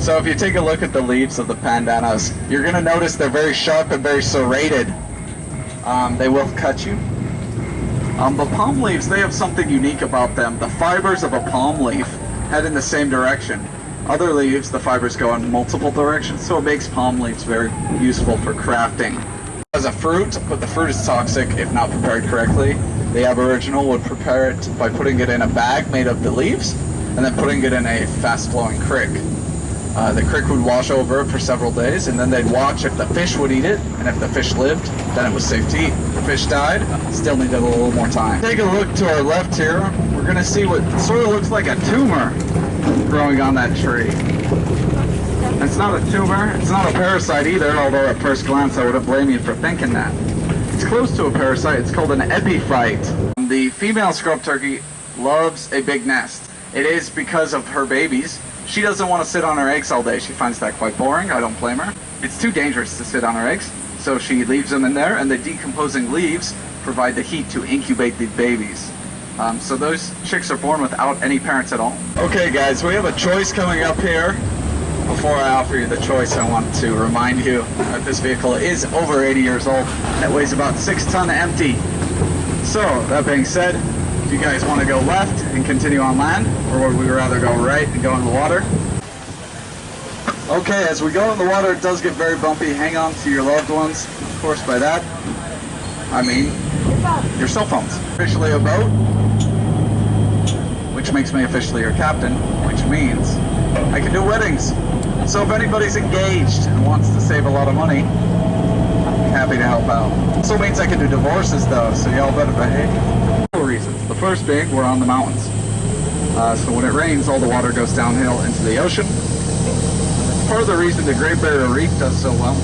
So if you take a look at the leaves of the pandanus, you're going to notice they're very sharp and very serrated. They will cut you. The palm leaves, they have something unique about them. The fibers of a palm leaf head in the same direction. Other leaves, the fibers go in multiple directions, so it makes palm leaves very useful for crafting. As a fruit, but the fruit is toxic if not prepared correctly. The Aboriginal would prepare it by putting it in a bag made of the leaves, and then putting it in a fast-flowing creek. The creek would wash over it for several days, and then they'd watch if the fish would eat it, and if the fish lived, then it was safe to eat. If the fish died, still needed a little more time. Take a look to our left here. We're going to see what sort of looks like a tumor growing on that tree. It's not a tumor, it's not a parasite either, although at first glance I wouldn't blame you for thinking that. It's close to a parasite, it's called an epiphyte. The female scrub turkey loves a big nest. It is because of her babies. She doesn't want to sit on her eggs all day. She finds that quite boring. I don't blame her. It's too dangerous to sit on her eggs, so she leaves them in there, and the decomposing leaves provide the heat to incubate the babies. So those chicks are born without any parents at all. Okay guys, we have a choice coming up here. Before I offer you the choice, I want to remind you that this vehicle is over 80 years old. It weighs about 6 tons empty. So, that being said, do you guys want to go left and continue on land, or would we rather go right and go in the water? Okay, as we go in the water, it does get very bumpy. Hang on to your loved ones. Of course, by that, I mean your cell phones. Officially a boat, which makes me officially your captain, which means I can do weddings. So if anybody's engaged and wants to save a lot of money, I'm happy to help out. Also means I can do divorces though, so y'all better behave. Reasons. The first being, we're on the mountains. So when it rains, all the water goes downhill into the ocean. Part of the reason the Great Barrier Reef does so well,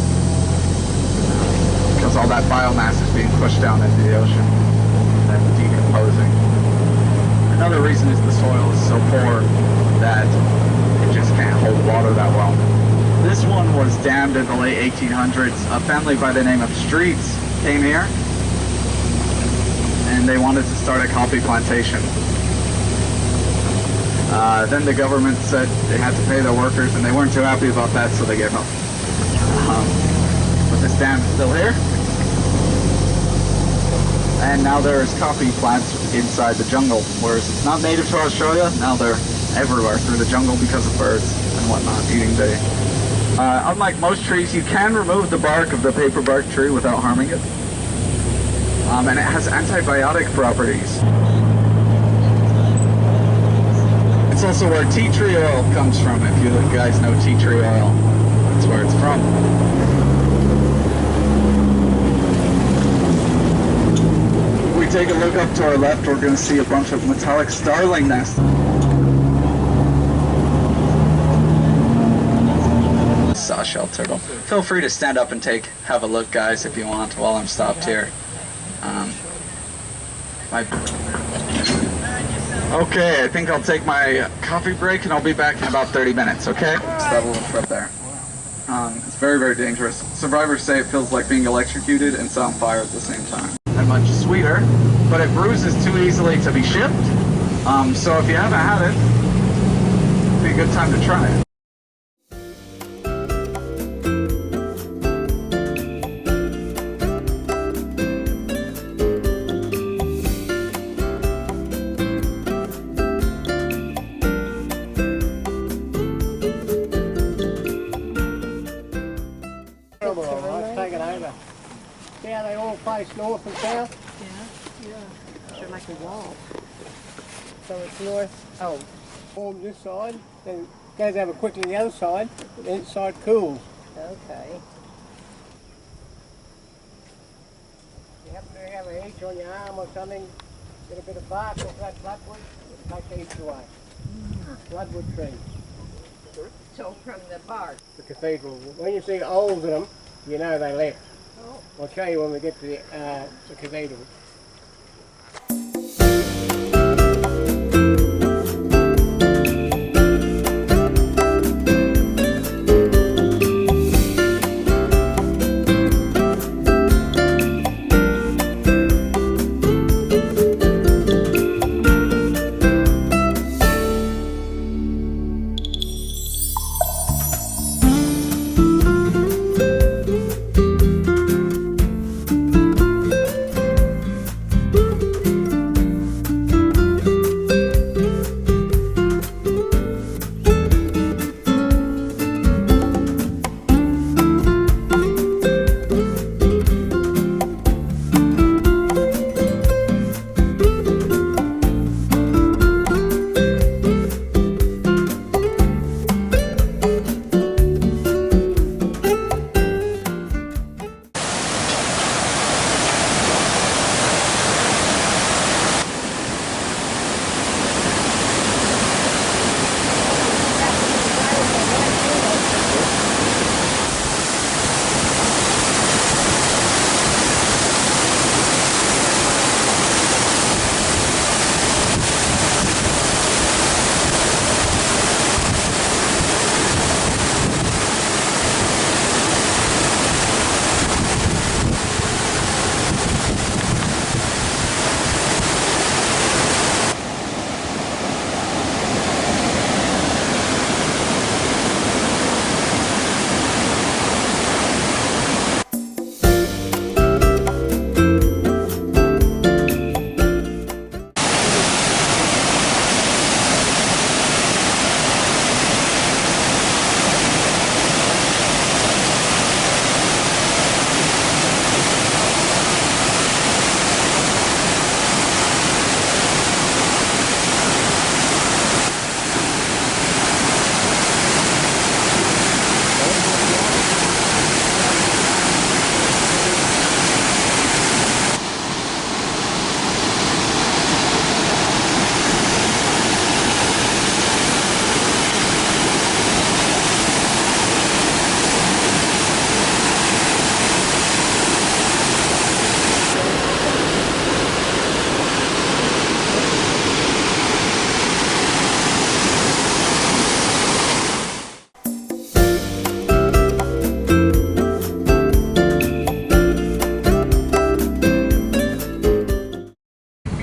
because all that biomass is being pushed down into the ocean and decomposing. Another reason is the soil is so poor that it just can't hold water that well. This one was dammed in the late 1800s. A family by the name of Streets came here, and they wanted to start a coffee plantation. Then the government said they had to pay their workers, and they weren't too happy about that, so they gave up. But this dam is still here. And now there's coffee plants inside the jungle, whereas it's not native to Australia. Now they're everywhere through the jungle because of birds and whatnot eating the. Unlike most trees, you can remove the bark of the paper bark tree without harming it. And it has antibiotic properties. It's also where tea tree oil comes from. If you guys know tea tree oil, that's where it's from. If we take a look up to our left, we're going to see a bunch of metallic starling nests. Sawshell turtle. Feel free to stand up and have a look, guys, if you want, while I'm stopped here. Okay, I think I'll take my coffee break and I'll be back in about 30 minutes, okay? Just that little trip there. It's very, very dangerous. Survivors say it feels like being electrocuted and set on fire at the same time. And much sweeter, but it bruises too easily to be shipped. So if you haven't had it, it'd be a good time to try it. how they all face north and south? Yeah. They're like a wall. So it's north, warms this side, then goes over quickly the other side, but the inside cools. Okay. You happen to have a itch on your arm or something, get a bit of bark off that bloodwood, it'll take the itch away. Bloodwood tree. So from the bark. The cathedral, when you see holes in them, you know they left. Oh. I'll show you when we get to the cathedral.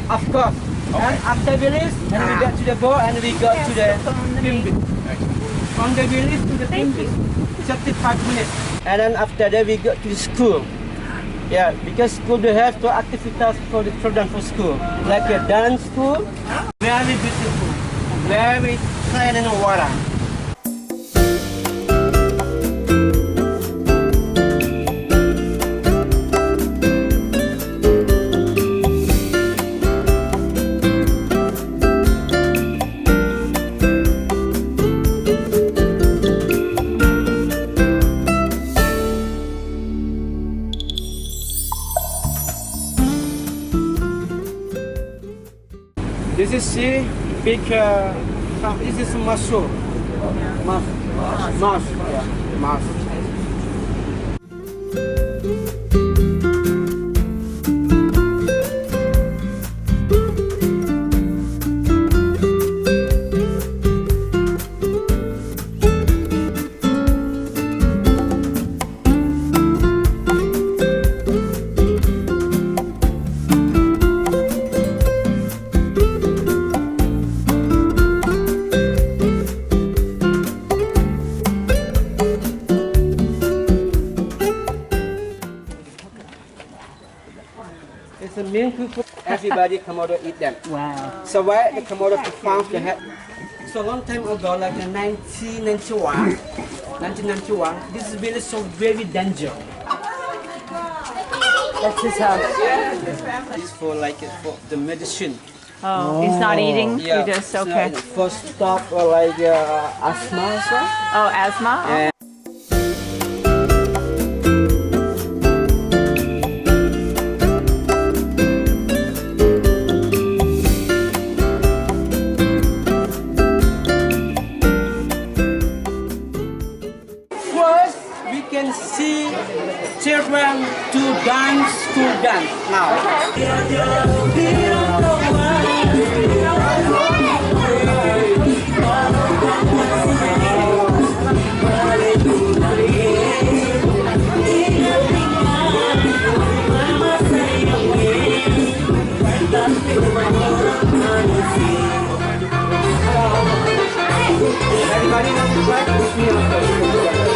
Of course. And after Belize, and we got to the boat and we got to the Pimbit. From the Belize to the Pimbit, 35 minutes. And then after that we got to the school. Yeah, because school they have two activities for the children for school. Like a dance school, very beautiful, very clean in the water. This is sea, big, this is mushroom. Mush, yeah, mush. It's a main cook. Everybody Komodo eat them. Wow. So why the Komodo found the head? So long time ago, like in 1991, this is really so very dangerous. That's his house. It's for like for the medicine. Oh, he's not eating? Yeah. You just, it's okay. not- For stop like asthma also. Oh, asthma? And first, we can see children to dance school dance now. Everybody wants to try with me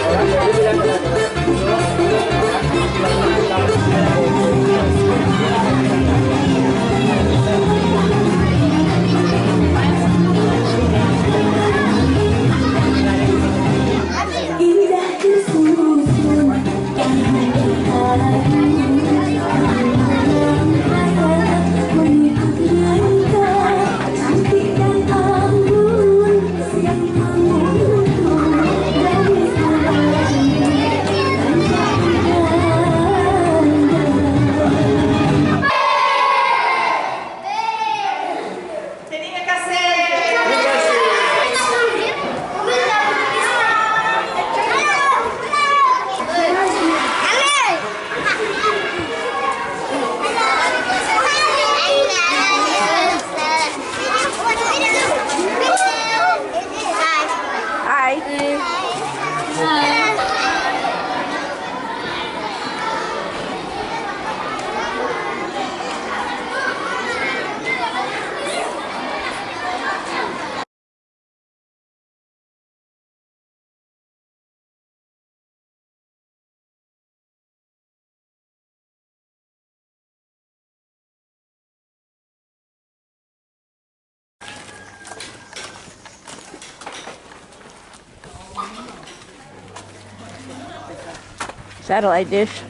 Satellite dish.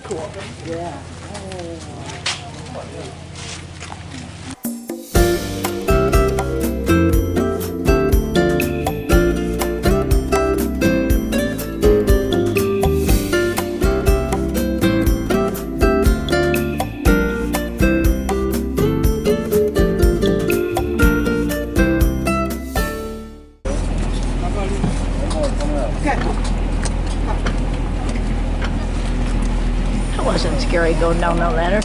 Cool. Yeah. That wasn't scary going down that ladder.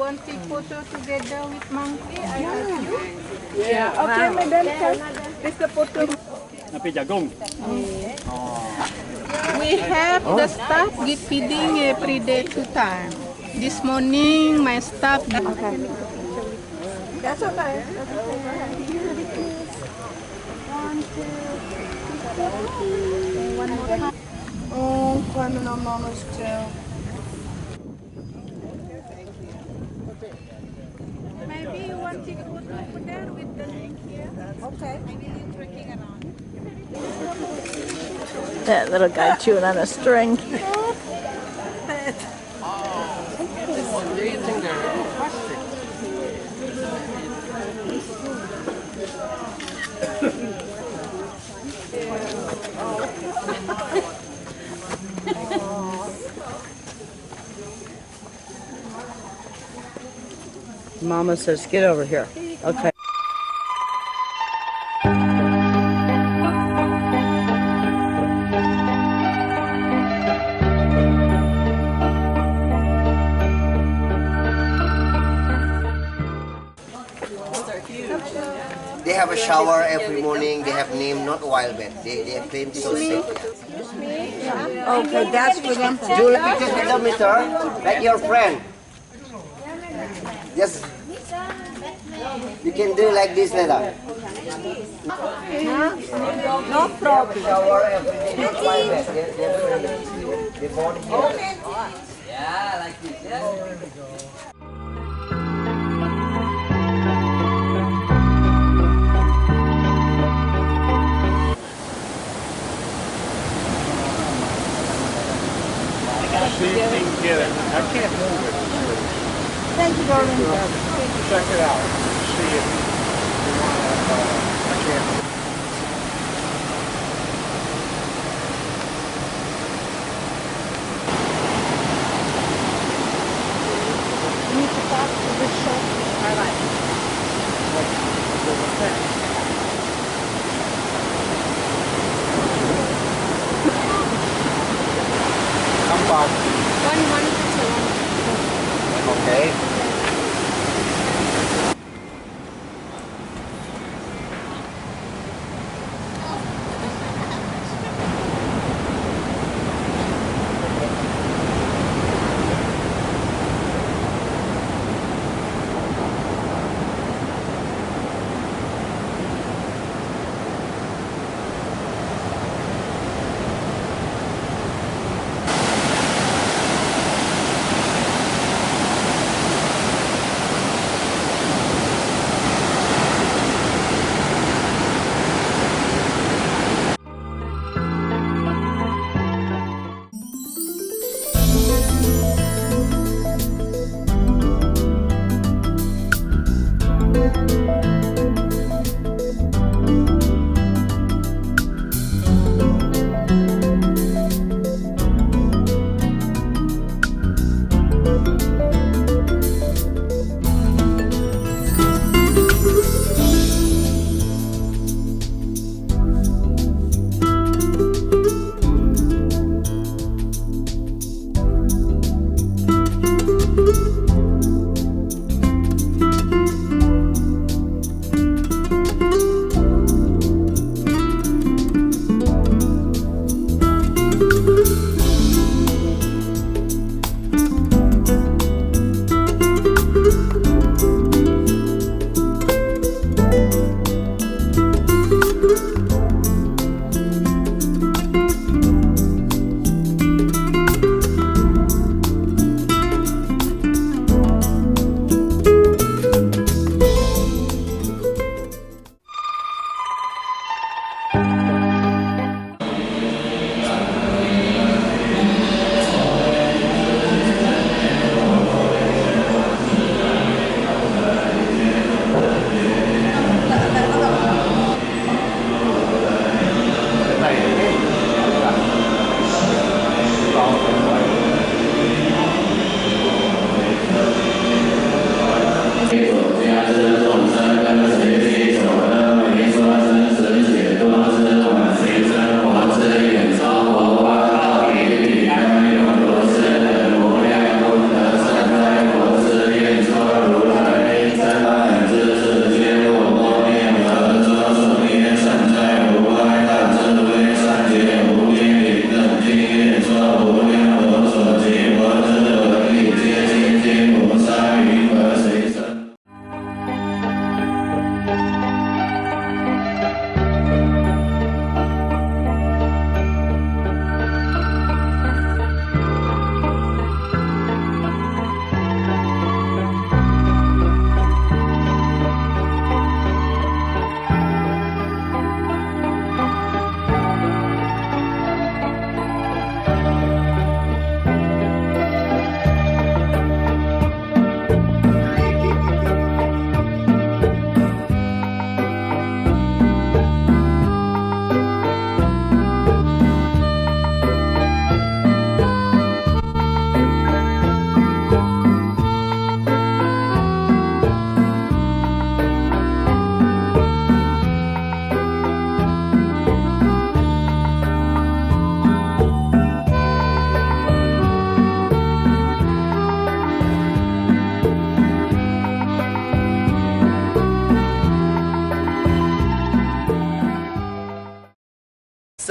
want to take photo together with monkey? Yeah. Okay, madam. This the photo. Napi jagung. We have the staff give feeding every day 2 times. This morning, my staff. Okay. That's okay. That's okay. 1, 2, 3. One more time. Oh, climbing on Mama's tail. Maybe you want to take a photo over there with the link here. Okay. Maybe you're tricking around. That little guy chewing on a string. Mama says, get over here. Okay. They have a shower every morning. They have name, not wild bed. They are clean, so safe. Okay, that's for them. Do like pictures with them, mister, like your friend. Just, you can do like this later. No problem. Shower every day, not wild bed. They're born here. Yeah, like this, yeah. See if you can get it. I can't move it. Thank you, darling. Check it out. See if you want to. I can't. You need to talk to this shop. All right. Come back. Okay.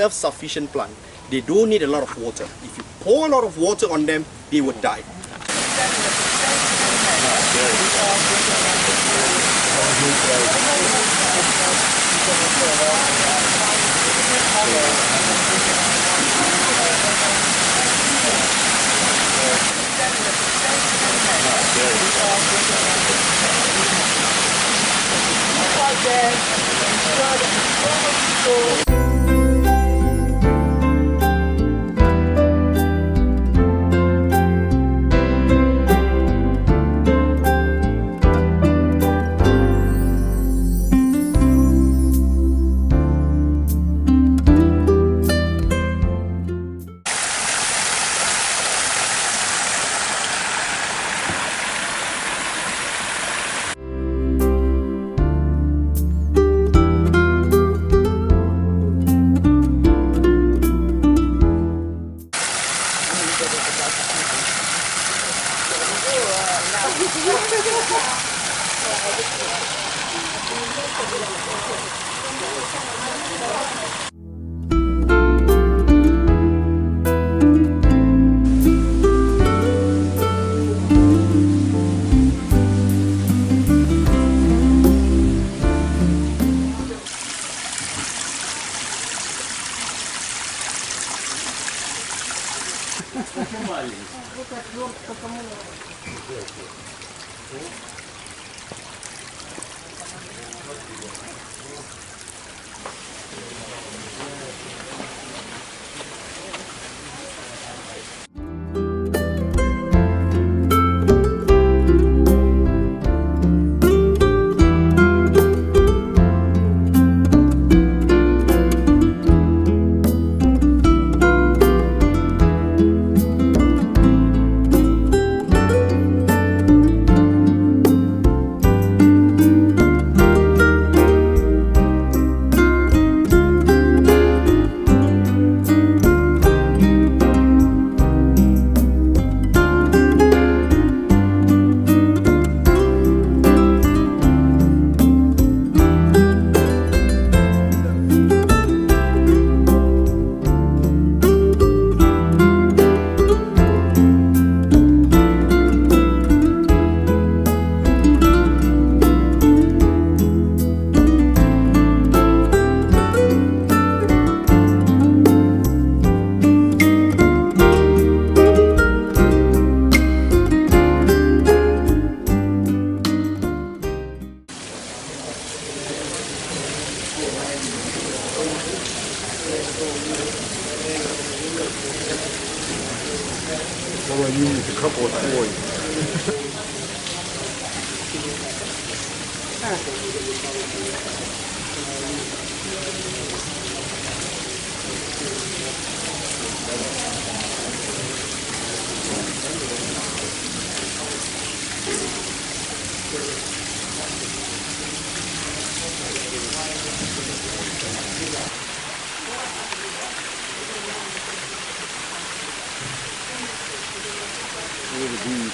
self-sufficient plant. They don't need a lot of water. If you pour a lot of water on them, they would die. All I need is a couple of toys. Little bees.